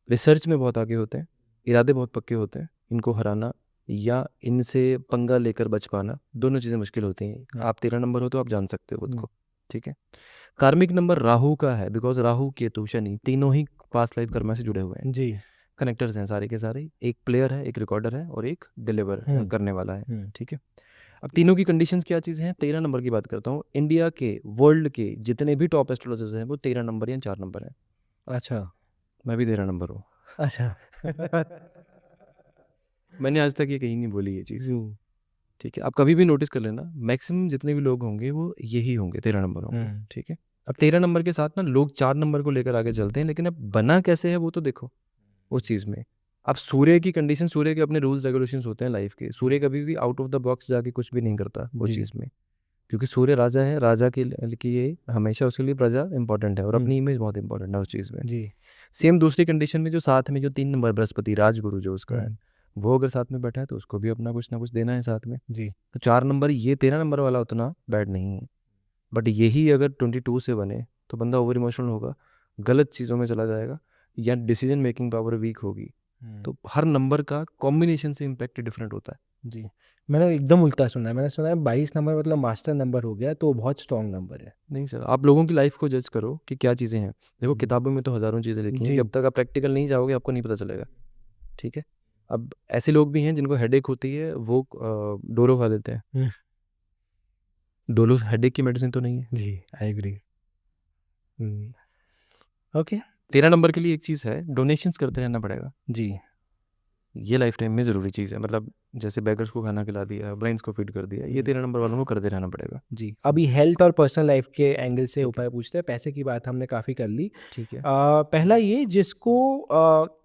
रिसर्च में बहुत आगे होते हैं, इरादे बहुत पक्के होते हैं, इनको हराना या इनसे पंगा लेकर बच पाना, दोनों चीज़ें मुश्किल होती हैं। आप 13 नंबर हो तो आप जान सकते हो खुद को। ठीक है। कार्मिक नंबर राहु का है, बिकॉज राहु, केतु, शनि तीनों ही पास्ट लाइफ कर्मा से जुड़े हुए हैं, जी। कनेक्टर्स हैं सारे के सारे। एक प्लेयर है, एक रिकॉर्डर है और एक डिलीवर करने वाला है। ठीक है। अब तीनों की कंडीशंस क्या चीज़ हैं? 13 नंबर की बात करता हूँ। इंडिया के, वर्ल्ड के जितने भी टॉप एस्ट्रोलॉजर्स हैं वो 13 नंबर या 4 नंबर हैं। अच्छा। मैं भी 13 नंबर हूँ। अच्छा। मैंने आज तक ये कहीं नहीं बोली ये चीज़। ठीक है। आप कभी भी नोटिस कर लेना, मैक्सिमम जितने भी लोग होंगे वो यही होंगे, 13 नंबर होंगे। ठीक है। अब 13 नंबर के साथ ना लोग 4 नंबर को लेकर आगे चलते हैं, लेकिन अब बना कैसे है वो तो देखो उस चीज़ में। अब सूर्य की कंडीशन, सूर्य के अपने रूल्स रेगुलेशंस होते हैं लाइफ के। सूर्य कभी भी आउट ऑफ द बॉक्स जाके कुछ भी नहीं करता वो जी। चीज़ में, क्योंकि सूर्य राजा है, राजा के लिए हमेशा उसके लिए प्रजा इंपॉर्टेंट है और अपनी इमेज बहुत इंपॉर्टेंट है उस चीज़ में। जी। सेम दूसरी कंडीशन में जो साथ में जो 3 नंबर बृहस्पति राजगुरु जो उसका है, वो अगर साथ में बैठा है तो उसको भी अपना कुछ ना कुछ देना है साथ में। जी। तो 4 नंबर, ये 13 नंबर वाला उतना बैड नहीं है, बट यही अगर 22 से बने तो बंदा ओवर इमोशनल होगा, गलत चीज़ों में चला जाएगा या डिसीजन मेकिंग पावर वीक होगी। तो हर नंबर का कॉम्बिनेशन से इम्पैक्ट डिफरेंट होता है। जी। मैंने एकदम उल्टा सुना है, मैंने सुना है 22 नंबर मतलब मास्टर नंबर हो गया, तो वो बहुत स्ट्रॉन्ग नंबर है। नहीं सर, आप लोगों की लाइफ को जज करो कि क्या चीज़ें हैं। देखो किताबों में तो हज़ारों चीज़ें लिखी हैं, जी। जब तक आप प्रैक्टिकल नहीं जाओगे आपको नहीं पता चलेगा। ठीक है, अब ऐसे लोग भी हैं जिनको हेडेक होती है, वो डोलो खा लेते हैं। डोलो हेडेक की मेडिसिन तो नहीं है। जी, आई एग्री। ओके। 13 नंबर के लिए एक चीज़ है, डोनेशंस करते रहना पड़ेगा। जी। ये लाइफ टाइम में ज़रूरी चीज़ है, मतलब जैसे बेगर्स को खाना खिला दिया, ब्लाइंड्स को फीड कर दिया, ये 13 नंबर वालों को करते रहना पड़ेगा। जी, अभी हेल्थ और पर्सनल लाइफ के एंगल से ठीक है। उपाय पूछते हैं। पैसे की बात हमने काफ़ी कर ली। ठीक है। पहला ये, जिसको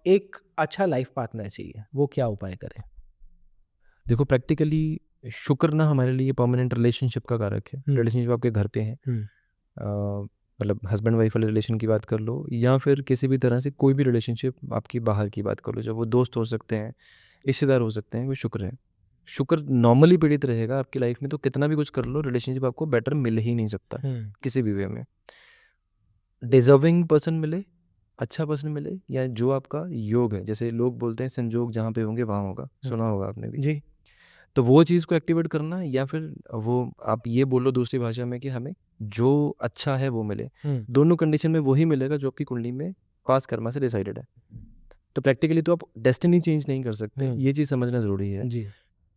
एक अच्छा लाइफ पार्टनर चाहिए, वो क्या उपाय करें? देखो प्रैक्टिकली शुक्र ना हमारे लिए परमानेंट रिलेशनशिप का कारक है। रिलेशनशिप आपके घर पे है, मतलब हस्बैंड वाइफ वाले रिलेशन की बात कर लो या फिर किसी भी तरह से कोई भी रिलेशनशिप आपकी बाहर की बात कर लो, जब वो दोस्त हो सकते हैं, रिश्तेदार हो सकते हैं, वो शुक्र है। शुक्र नॉर्मली पीड़ित रहेगा आपकी लाइफ में तो कितना भी कुछ कर लो रिलेशनशिप आपको बेटर मिल ही नहीं सकता किसी भी वे में। डिजर्विंग पर्सन मिले, अच्छा पर्सन मिले, या जो आपका योग है, जैसे लोग बोलते हैं संजोग जहाँ पे होंगे वहाँ होगा, सुना होगा आपने भी। जी। तो वो चीज़ को एक्टिवेट करना, या फिर वो आप ये बोलो दूसरी भाषा में कि हमें जो अच्छा है वो मिले। दोनों कंडीशन में वही मिलेगा जो आपकी कुंडली में पास कर्मा से डिसाइडेड है। तो प्रैक्टिकली तो आप डेस्टिनी चेंज नहीं कर सकते, ये चीज़ समझना ज़रूरी है। जी।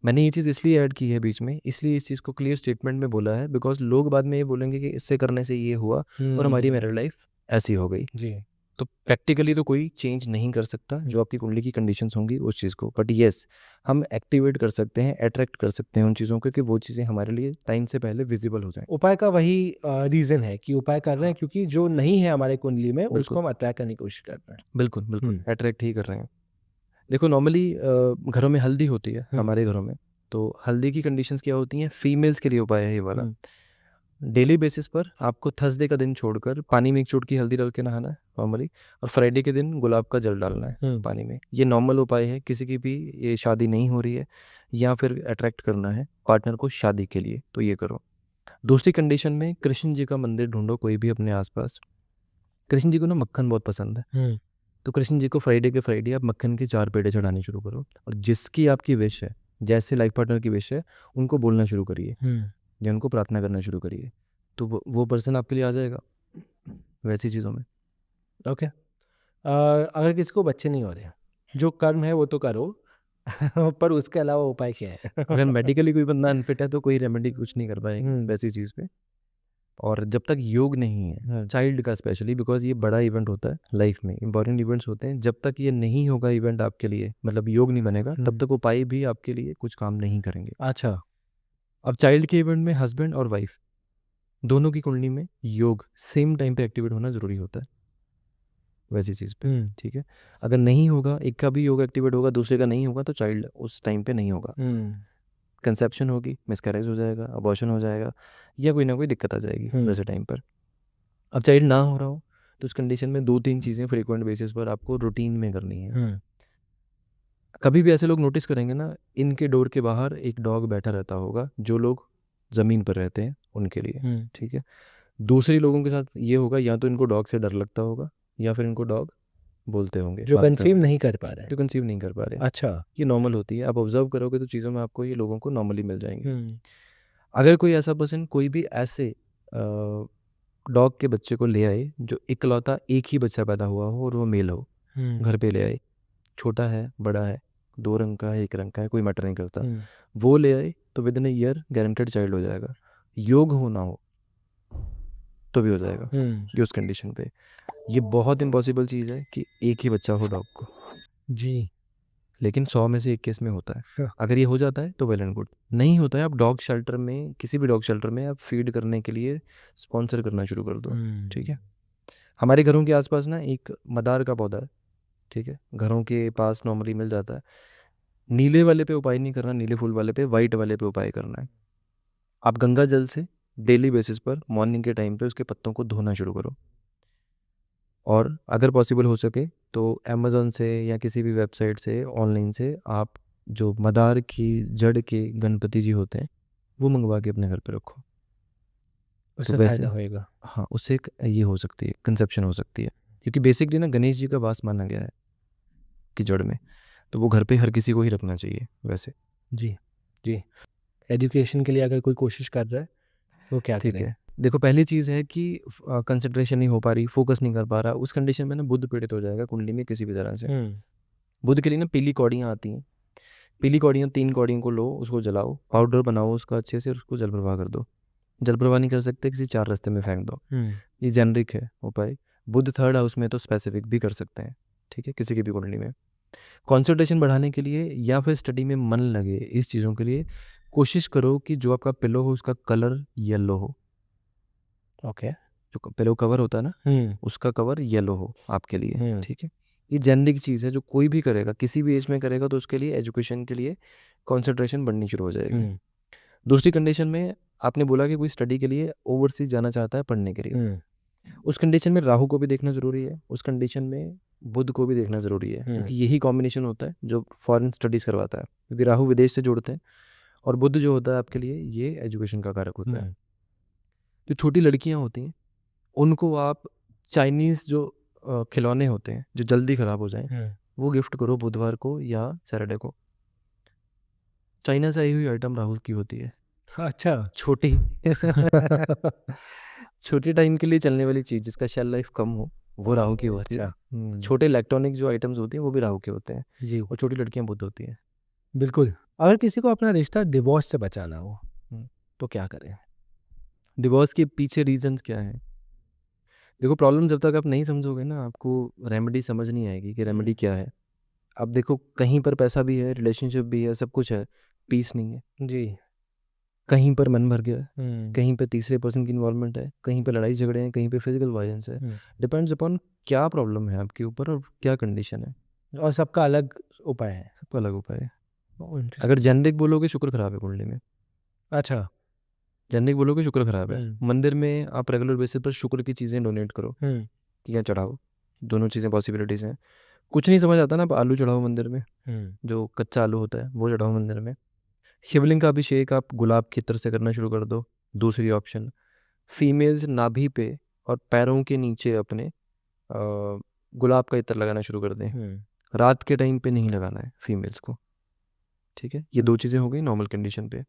मैंने ये चीज़ इसलिए ऐड की है बीच में, इसलिए इस चीज़ को क्लियर स्टेटमेंट में बोला है, बिकॉज लोग बाद में ये बोलेंगे कि इससे करने से ये हुआ और हमारी मैरिड लाइफ ऐसी हो गई। जी। तो प्रैक्टिकली तो कोई चेंज नहीं कर सकता जो आपकी कुंडली की कंडीशंस होंगी उस चीज़ को, बट येस हम एक्टिवेट कर सकते हैं, अट्रैक्ट कर सकते हैं उन चीज़ों को कि वो चीज़ें हमारे लिए टाइम से पहले विजिबल हो जाएं। उपाय का वही रीज़न है कि उपाय कर रहे हैं, क्योंकि जो नहीं है हमारे कुंडली में उसको बिल्कुल हम अट्रैक्ट करने की कोशिश कर रहे हैं। बिल्कुल बिल्कुल अट्रैक्ट ही कर रहे हैं। देखो नॉर्मली घरों में हल्दी होती है, हमारे घरों में तो हल्दी की कंडीशंस क्या होती हैं, फीमेल्स के लिए उपाय है ये वाला। डेली बेसिस पर आपको थर्सडे का दिन छोड़कर पानी में एक चुटकी हल्दी डाल के नहाना है नॉर्मली, और फ्राइडे के दिन गुलाब का जल डालना है पानी में। ये नॉर्मल उपाय है, किसी की भी ये शादी नहीं हो रही है या फिर अट्रैक्ट करना है पार्टनर को शादी के लिए तो ये करो। दूसरी कंडीशन में कृष्ण जी का मंदिर ढूंढो कोई भी अपने आसपास। कृष्ण जी को ना मक्खन बहुत पसंद है, तो कृष्ण जी को फ्राइडे के फ्राइडे आप मक्खन के 4 पेड़े चढ़ाने शुरू करो, और जिसकी आपकी विश है, जैसे लाइफ पार्टनर की विश है, उनको बोलना शुरू करिए या उनको प्रार्थना करना शुरू करिए, तो वो पर्सन आपके लिए आ जाएगा वैसी चीज़ों में। ओके। अगर किसी को बच्चे नहीं हो रहे, जो कर्म है वो तो करो, पर उसके अलावा उपाय क्या है? अगर मेडिकली कोई बंदा अनफिट है तो कोई रेमेडी कुछ नहीं कर पाएगी वैसी चीज़ पे। और जब तक योग नहीं है चाइल्ड का स्पेशली, बिकॉज ये बड़ा इवेंट होता है लाइफ में, इंपॉर्टेंट इवेंट्स होते हैं, जब तक ये नहीं होगा इवेंट आपके लिए, मतलब योग नहीं बनेगा, तब तक उपाय भी आपके लिए कुछ काम नहीं करेंगे। अच्छा। अब चाइल्ड के इवेंट में हस्बैंड और वाइफ दोनों की कुंडली में योग सेम टाइम पे एक्टिवेट होना ज़रूरी होता है वैसी चीज़ पे। ठीक है, अगर नहीं होगा, एक का भी योग एक्टिवेट होगा दूसरे का नहीं होगा, तो चाइल्ड उस टाइम पे नहीं होगा, कंसेप्शन होगी, मिसकैरेज हो जाएगा, अबॉर्शन हो जाएगा, या कोई ना कोई दिक्कत आ जाएगी वैसे टाइम पर। अब चाइल्ड ना हो रहा हो तो उस कंडीशन में 2-3 चीज़ें फ्रीक्वेंट बेसिस पर आपको रूटीन में करनी है। कभी भी ऐसे लोग नोटिस करेंगे ना, इनके डोर के बाहर एक डॉग बैठा रहता होगा, जो लोग ज़मीन पर रहते हैं उनके लिए। ठीक है, दूसरे लोगों के साथ ये होगा, या तो इनको डॉग से डर लगता होगा या फिर इनको डॉग बोलते होंगे, जो भागते कंसीव होंगे, नहीं कर पा रहे हैं। जो कंसीव नहीं कर पा रहे। अच्छा। ये नॉर्मल होती है, आप ऑब्जर्व करोगे तो चीज़ों में आपको ये लोगों को नॉर्मली मिल जाएंगे। अगर कोई ऐसा पर्सन कोई भी ऐसे डॉग के बच्चे को ले आए जो इकलौता एक ही बच्चा पैदा हुआ हो और वो मेल हो, घर पे ले आए, छोटा है बड़ा है, 2 रंग का है 1 रंग का है, कोई मैटर नहीं करता, वो ले आए तो with in a year guaranteed child हो जाएगा। योग हो ना हो तो भी हो जाएगा ये उस कंडीशन पे। ये बहुत इम्पॉसिबल चीज़ है कि एक ही बच्चा हो डॉग को, जी। लेकिन 100 में से 1 केस में होता है। हाँ। अगर ये हो जाता है तो वेल एंड गुड, नहीं होता है आप डॉग शेल्टर में, किसी भी डॉग शेल्टर में आप फीड करने के लिए स्पॉन्सर करना शुरू कर दो। ठीक है, हमारे घरों के आसपास ना एक मदार का पौधा है, ठीक है, घरों के पास नॉर्मली मिल जाता है। नीले वाले पे उपाय नहीं करना, नीले फूल वाले पे, वाइट वाले पे उपाय करना है। आप गंगा जल से डेली बेसिस पर मॉर्निंग के टाइम पे उसके पत्तों को धोना शुरू करो, और अगर पॉसिबल हो सके तो अमेज़न से या किसी भी वेबसाइट से ऑनलाइन से आप जो मदार की जड़ के गणपति जी होते हैं वो मंगवा के अपने घर पे रखो। उससे वैसे फायदा होएगा। हाँ, उससे एक ये हो सकती है, कंसेप्शन हो सकती है, क्योंकि बेसिकली ना गणेश जी का वास माना गया है कि जड़ में, तो वो घर पे हर किसी को ही रखना चाहिए वैसे। जी, जी। एजुकेशन के लिए अगर कोई कोशिश कर रहा है, वो क्या ठीक करें? है, देखो पहली चीज़ है कि कंसंट्रेशन नहीं हो पा रही, फोकस नहीं कर पा रहा, उस कंडीशन में ना बुध पीड़ित हो जाएगा कुंडली में किसी भी तरह से। बुध के लिए ना पीली कौड़ियाँ आती हैं, पीली कौड़ियाँ 3 कौड़ियों को लो, उसको जलाओ, पाउडर बनाओ उसका अच्छे से, और उसको जल प्रवाह कर दो। जल प्रवाह नहीं कर सकते, किसी 4 रास्ते में फेंक दो। ये जेनरिक है उपाय। बुध 3rd हाउस में तो स्पेसिफिक भी कर सकते हैं, ठीक है, किसी की भी कुंडली में। कंसंट्रेशन बढ़ाने के लिए या फिर स्टडी में मन लगे, इस चीज़ों के लिए कोशिश करो कि जो आपका पिलो हो उसका कलर येलो हो। ओके। जो पिलो कवर होता है ना, उसका कवर येलो हो आपके लिए, ठीक है। ये जेनरिक चीज़ है, जो कोई भी करेगा, किसी भी एज में करेगा, तो उसके लिए एजुकेशन के लिए कंसंट्रेशन बढ़नी शुरू हो जाएगी। दूसरी कंडीशन में आपने बोला कि कोई स्टडी के लिए ओवरसीज जाना चाहता है पढ़ने के लिए, उस कंडीशन में राहु को भी देखना ज़रूरी है, उस कंडीशन में बुध को भी देखना ज़रूरी है, क्योंकि यही कॉम्बिनेशन होता है जो फॉरेन स्टडीज़ करवाता है, क्योंकि राहु विदेश से जुड़ते हैं और बुध जो होता है आपके लिए ये एजुकेशन का कारक होता है। जो छोटी लड़कियां होती हैं उनको आप चाइनीज़ जो खिलौने होते हैं जो जल्दी ख़राब हो जाएं, वो गिफ्ट करो बुधवार को या सैटरडे को। चाइना से आई हुई आइटम राहुल की होती है, अच्छा। छोटी छोटे टाइम के लिए चलने वाली चीज़ जिसका शेल लाइफ कम हो, वो राहु की होती है। छोटे इलेक्ट्रॉनिक जो आइटम्स होती हैं वो भी राहु के होते हैं, जी, और छोटी लड़कियां बुध होती हैं। बिल्कुल। अगर किसी को अपना रिश्ता डिवोर्स से बचाना हो, हम्म। तो क्या करें? डिवोर्स के पीछे रीजंस क्या हैं? देखो प्रॉब्लम जब तक आप नहीं समझोगे ना, आपको रेमेडी समझ नहीं आएगी कि रेमेडी क्या है। अब देखो कहीं पर पैसा भी है, रिलेशनशिप भी है, सब कुछ है, पीस नहीं है। जी। कहीं पर मन भर गया है, कहीं पे तीसरे पर्सन की इन्वॉल्वमेंट है, कहीं पे लड़ाई झगड़े हैं, कहीं पे फिजिकल वायलेंस है। डिपेंड्स अपॉन क्या प्रॉब्लम है आपके ऊपर और क्या कंडीशन है। और सबका अलग उपाय है। सबका अलग उपाय है। ओह, interesting। अगर जेनरिक बोलोगे शुक्र खराब है कुंडली में, अच्छा। जेनरिक बोलोगे शुक्र खराब है, मंदिर में आप रेगुलर बेसिस पर शुक्र की चीज़ें डोनेट करो या चढ़ाओ, दोनों चीज़ें पॉसिबिलिटीज़ हैं। कुछ नहीं समझ आता ना, आप आलू चढ़ाओ मंदिर में, जो कच्चा आलू होता है वो चढ़ाओ मंदिर में। शिवलिंग का अभिषेक आप गुलाब के इत्र से करना शुरू कर दो। दूसरी ऑप्शन, फीमेल्स नाभि पे और पैरों के नीचे अपने गुलाब का इत्र लगाना शुरू कर दें। रात के टाइम पे नहीं लगाना है फीमेल्स को, ठीक है। ये 2 चीज़ें हो गई नॉर्मल कंडीशन पे।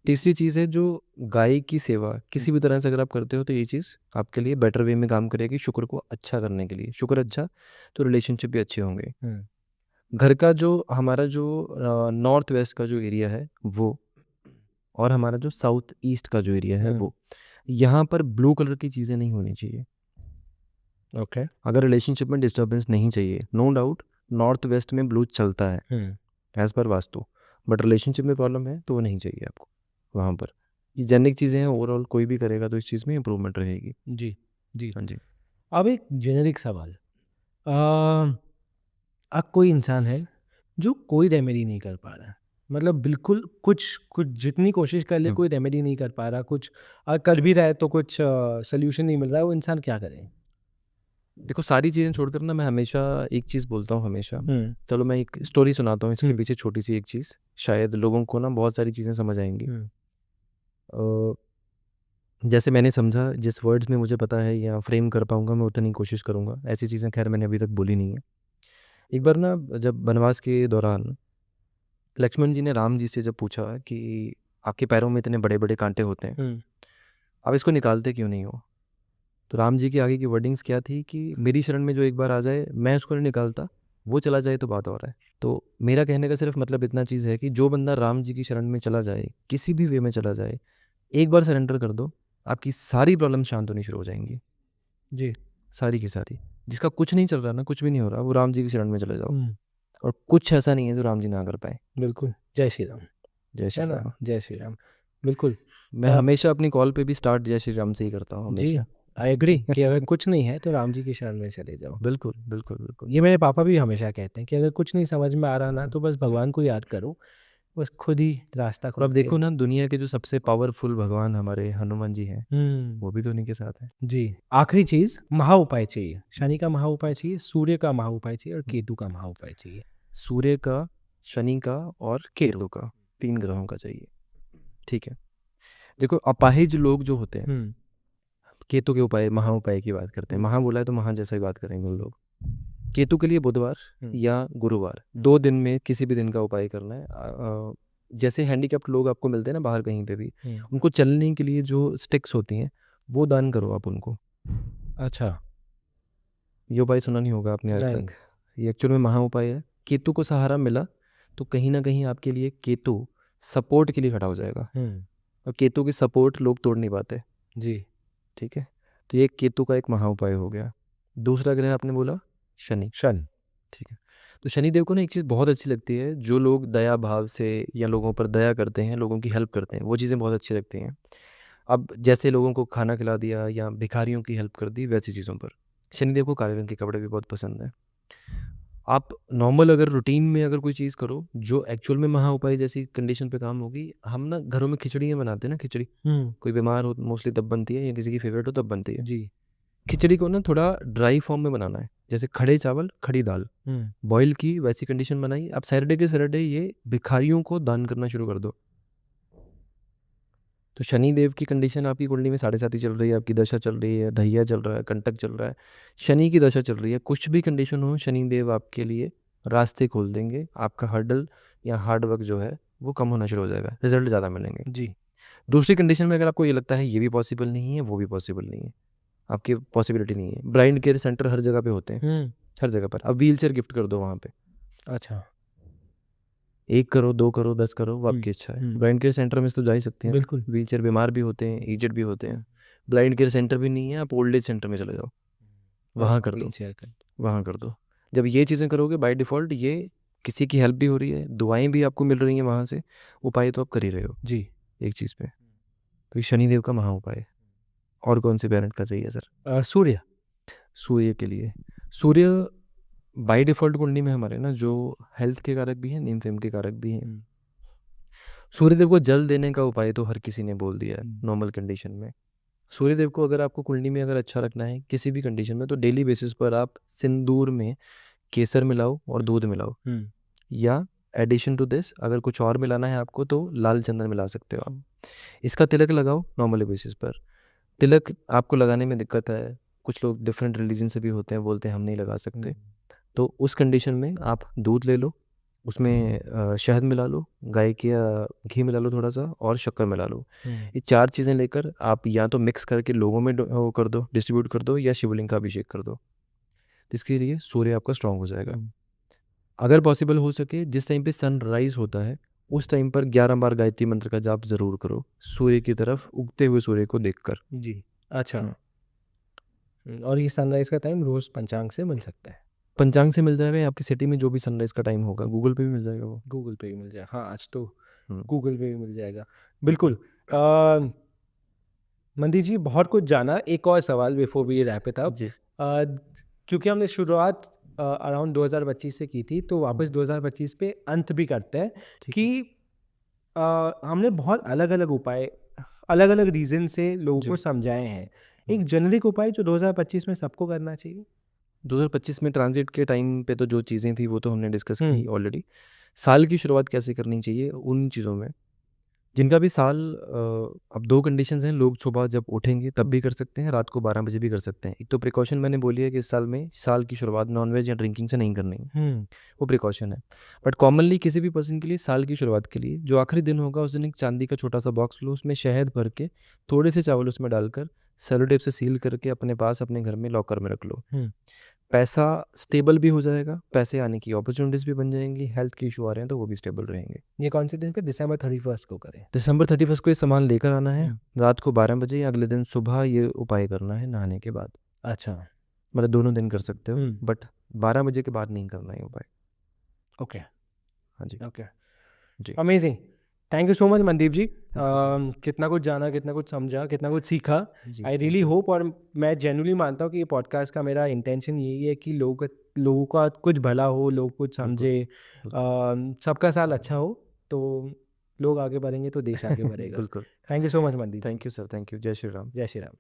तीसरी चीज़ है जो गाय की सेवा किसी भी तरह से अगर आप करते हो तो ये चीज़ आपके लिए बेटर वे में काम करेगी, शुक्र को अच्छा करने के लिए। शुक्र अच्छा तो रिलेशनशिप भी अच्छे होंगे। घर का जो हमारा जो नॉर्थ वेस्ट का जो एरिया है वो, और हमारा जो साउथ ईस्ट का जो एरिया है वो, यहाँ पर ब्लू कलर की चीज़ें नहीं होनी चाहिए। ओके। अगर रिलेशनशिप में डिस्टर्बेंस नहीं चाहिए, नो डाउट नॉर्थ वेस्ट में ब्लू चलता है एज पर वास्तु, बट रिलेशनशिप में प्रॉब्लम है तो वो नहीं चाहिए आपको वहाँ पर। ये जेनिक चीज़ें हैं, ओवरऑल कोई भी करेगा तो इस चीज़ में इम्प्रूवमेंट रहेगी। जी, जी। हाँ जी। अब एक जेनेरिक सवाल, अब कोई इंसान है जो कोई रेमेडी नहीं कर पा रहा है, मतलब बिल्कुल कुछ कुछ जितनी कोशिश कर ले कोई रेमेडी नहीं कर पा रहा, कुछ कर भी रहा है तो कुछ सोल्यूशन नहीं मिल रहा है, वो इंसान क्या करे? देखो सारी चीज़ें छोड़कर ना मैं हमेशा एक चीज़ बोलता हूँ हमेशा। चलो मैं एक स्टोरी सुनाता हूँ इसके पीछे, छोटी सी एक चीज़, शायद लोगों को ना बहुत सारी चीज़ें समझ आएंगी। जैसे मैंने समझा, जिस वर्ड्स में मुझे पता है या फ्रेम कर पाऊंगा मैं उतनी कोशिश करूंगा। ऐसी चीज़ें खैर मैंने अभी तक बोली नहीं है। एक बार ना जब वनवास के दौरान लक्ष्मण जी ने राम जी से जब पूछा कि आपके पैरों में इतने बड़े बड़े कांटे होते हैं, आप इसको निकालते क्यों नहीं हो? तो राम जी की आगे की वर्डिंग्स क्या थी कि मेरी शरण में जो एक बार आ जाए मैं उसको नहीं निकालता, वो चला जाए तो बात और है। तो मेरा कहने का सिर्फ मतलब इतना चीज़ है कि जो बंदा राम जी की शरण में चला जाए, किसी भी वे में चला जाए, एक बार सरेंडर कर दो, आपकी सारी प्रॉब्लम शांत होनी शुरू हो जाएंगी। जी। सारी की सारी। जिसका कुछ नहीं चल रहा ना, कुछ भी नहीं हो रहा, वो राम जी की शरण में चले जाओ, और कुछ ऐसा नहीं है जो राम जी ना कर पाए। बिल्कुल। जय श्री राम, जय श्री है ना? राम। जय श्री राम। बिल्कुल। मैं हमेशा अपनी कॉल पे भी स्टार्ट जय श्री राम से ही करता हूँ जी, हमेशा। आई एग्री कि अगर कुछ नहीं है तो राम जी की शरण में चले जाओ। बिल्कुल, बिल्कुल, बिल्कुल। ये मेरे पापा भी हमेशा कहते हैं कि अगर कुछ नहीं समझ में आ रहा ना तो बस भगवान को याद करो, बस खुद ही रास्ता और अब खुद देखो ना, दुनिया के जो सबसे पावरफुल भगवान हमारे हनुमान जी हैं, हुँ। वो भी तो उन्हीं के साथ हैं। जी, आखिरी चीज़ महा उपाय चाहिए। शनि का महा उपाय चाहिए, सूर्य का महा उपाय चाहिए और केतु का महा उपाय चाहिए। सूर्य का, शनि का और केतु का, 3 ग्रहों का चाहिए। ठीक है। देखो अपाहिज लोग जो होते हैं, हुँ, केतु के उपाय, महा उपाय की बात करते हैं। महा बोला है तो महा जैसा ही बात करेंगे उन लोग। केतु के लिए बुधवार हुँ, या गुरुवार, 2 दिन में किसी भी दिन का उपाय करना है। जैसे हैंडीकैप्ड लोग आपको मिलते हैं ना बाहर कहीं पे भी, हुँ। उनको चलने के लिए जो स्टिक्स होती हैं, वो दान करो आप उनको। अच्छा, ये उपाय सुना नहीं होगा आपने आज नहीं। तक। ये एक्चुअल में महा उपाय है। केतु को सहारा मिला तो कहीं न कहीं आपके लिए केतु सपोर्ट के लिए खड़ा हो जाएगा, हुँ, और केतु की सपोर्ट लोग तोड़ नहीं पाते। जी, ठीक है? तो ये केतु का एक महा उपाय हो गया। दूसरा ग्रह आपने बोला शनि। शनि। ठीक है। तो शनिदेव को ना एक चीज़ बहुत अच्छी लगती है, जो लोग दया भाव से या लोगों पर दया करते हैं, लोगों की हेल्प करते हैं, वो चीज़ें बहुत अच्छी लगती हैं। अब जैसे लोगों को खाना खिला दिया या भिखारियों की हेल्प कर दी, वैसी चीज़ों पर। शनिदेव को काले रंग के कपड़े भी बहुत पसंद हैं। आप नॉर्मल अगर रूटीन में अगर कोई चीज़ करो, जो एक्चुअल में महा उपाय जैसी कंडीशन पे काम होगी, हम ना घरों में खिचड़ियाँ बनाते हैं ना, खिचड़ी। हुँ, कोई बीमार हो मोस्टली तब बनती है, या किसी की फेवरेट हो तब बनती है। जी, खिचड़ी को ना थोड़ा ड्राई फॉर्म में बनाना है, जैसे खड़े चावल, खड़ी दाल। हुँ, बॉयल की वैसी कंडीशन बनाई। आप सैटरडे के सैटरडे ये भिखारियों को दान करना शुरू कर दो। तो शनि देव की कंडीशन आपकी कुंडली में 7.5 चल रही है, आपकी दशा चल रही है, ढैया चल रहा है, कंटक चल रहा है, शनि की दशा चल रही है, कुछ भी कंडीशन हो, शनि देव आपके लिए रास्ते खोल देंगे। आपका हर्डल या हार्ड वर्क जो है वो कम होना शुरू हो जाएगा, रिजल्ट ज़्यादा मिलेंगे। जी, दूसरी कंडीशन में अगर आपको ये लगता है ये भी पॉसिबल नहीं है, वो भी पॉसिबल नहीं है, आपकी पॉसिबिलिटी नहीं है, ब्लाइंड केयर सेंटर हर जगह पे होते हैं, हुँ, हर जगह पर। अब व्हील चेयर गिफ्ट कर दो वहाँ पे। अच्छा, 1 करो, 2 करो, 10 करो, वो हुँ, आपकी इच्छा है। हुँ, ब्लाइंड केयर सेंटर में से तो जा ही सकते हैं ना। बिल्कुल। व्हीलचेयर बीमार भी होते हैं, एजेड भी होते हुँ, हैं। ब्लाइंड केयर सेंटर भी नहीं है, आप ओल्ड एज सेंटर में चले जाओ, और वहाँ वहाँ कर दो, व्हीलचेयर कर वहाँ कर दो। जब ये चीज़ें करोगे बाय डिफ़ॉल्ट, ये किसी की हेल्प भी हो रही है, दुआएँ भी आपको मिल रही हैं वहाँ से, उपाय तो आप कर ही रहे हो जी, एक चीज़ पे। तो ये शनिदेव का महा उपाय है। और कौन-से प्लैनेट का चाहिए सर? सूर्य। सूर्य के लिए, सूर्य बाय डिफ़ॉल्ट कुंडली में हमारे ना जो हेल्थ के कारक भी हैं, नेम फेम के कारक भी हैं। हुँ, सूर्यदेव को जल देने का उपाय तो हर किसी ने बोल दिया है हुँ, नॉर्मल कंडीशन में। सूर्यदेव को अगर आपको कुंडली में अगर अच्छा रखना है किसी भी कंडीशन में, तो डेली बेसिस पर आप सिंदूर में केसर मिलाओ और दूध मिलाओ, हुँ, या एडिशन टू दिस अगर कुछ और मिलाना है आपको तो लाल चंदन मिला सकते हो आप। इसका तिलक लगाओ नॉर्मल बेसिस पर। तिलक आपको लगाने में दिक्कत है, कुछ लोग डिफरेंट रिलीजन से भी होते हैं, बोलते हैं हम नहीं लगा हुँ, सकते, तो उस कंडीशन में आप दूध ले लो, उसमें शहद मिला लो, गाय का घी मिला लो थोड़ा सा, और शक्कर मिला लो। हुँ, ये 4 चीज़ें लेकर आप या तो मिक्स करके लोगों में वो कर दो, डिस्ट्रीब्यूट कर दो, या शिवलिंग का अभिषेक कर दो। तो इसके लिए सूर्य आपका स्ट्रांग हो जाएगा। हुँ, अगर पॉसिबल हो सके जिस टाइम पे सनराइज़ होता है, उस टाइम पर 11 बार गायत्री मंत्र का जाप ज़रूर करो, सूर्य की तरफ उगते हुए सूर्य को देखकर। जी, अच्छा। हुँ। और ये सनराइज़ का टाइम रोज़ पंचांग से मिल सकता है। पंचांग से मिल जाएगा, या आपकी सिटी में जो भी सनराइज़ का टाइम होगा, गूगल पे भी मिल जाएगा वो। गूगल पे भी मिल जाए, हाँ, आज तो हुँ। गूगल पे भी मिल जाएगा। बिल्कुल। अ, मंदिर जी बहुत कुछ जाना। एक और सवाल before we wrap it up. जी। अ, क्योंकि हमने शुरुआत अराउंड 2025 से की थी, तो हुँ। वापस 2025 पे अंत भी करते हैं ठीक कि है। हमने बहुत अलग-अलग उपाय, अलग-अलग रीज़न से लोगों को जी। समझाए हैं। हुँ। एक जेनेरिक उपाय जो 2025 में सबको करना चाहिए? 2025 में ट्रांज़िट के टाइम पे तो जो चीज़ें थी वो तो हमने डिस्कस हुँ, की ऑलरेडी। साल की शुरुआत कैसे करनी चाहिए उन चीज़ों में, जिनका भी साल अब 2 कंडीशंस हैं, लोग सुबह जब उठेंगे तब भी कर सकते हैं, रात को 12 बजे भी कर सकते हैं। एक तो प्रिकॉशन मैंने बोली है कि इस साल में साल की शुरुआत नॉन-वेज या ड्रिंकिंग से नहीं करनी है, हुँ, वो प्रिकॉशन है। बट कॉमनली किसी भी पर्सन के लिए साल की शुरुआत के लिए जो आखिरी दिन होगा, उस दिन एक चांदी का छोटा-सा बॉक्स लो, उसमें शहद भर के थोड़े से चावल उसमें डालकर सेलो टेप से सील करके अपने पास अपने घर में लॉकर में रख लो। हुँ, पैसा स्टेबल भी हो जाएगा, पैसे आने की अपॉर्च्युनिटीज़ भी बन जाएँगी, हेल्थ के इश्यू आ रहे हैं तो वो भी स्टेबल रहेंगे। ये कौन से दिन पे? दिसंबर 31 को करें। दिसंबर 31 को ये सामान लेकर आना है, हुँ, रात को 12 बजे या अगले दिन सुबह ये उपाय करना है नहाने के बाद। अच्छा। मतलब दोनों दिन कर सकते हो, हुँ, बट 12 बजे के बाद नहीं करना है ये उपाय। ओके, हाँ जी। ओके, जी। Amazing. Thank you so much Mandeep ji. कितना कुछ जाना, कितना कुछ समझा, कितना कुछ सीखा। जी, I thank really you. Hope, और मैं जेन्युइनली मानता हूँ कि ये पॉडकास्ट का मेरा इंटेंशन यही है कि लोगों का कुछ भला हो, लोग कुछ बिल्कुल, समझे, बिल्कुल। सबका साल अच्छा हो, तो लोग आगे बढ़ेंगे तो देश आगे बढ़ेगा। बिल्कुल। Thank you so much Mandeep ji. Thank you sir, thank you. जय श्री राम। जय श्री राम।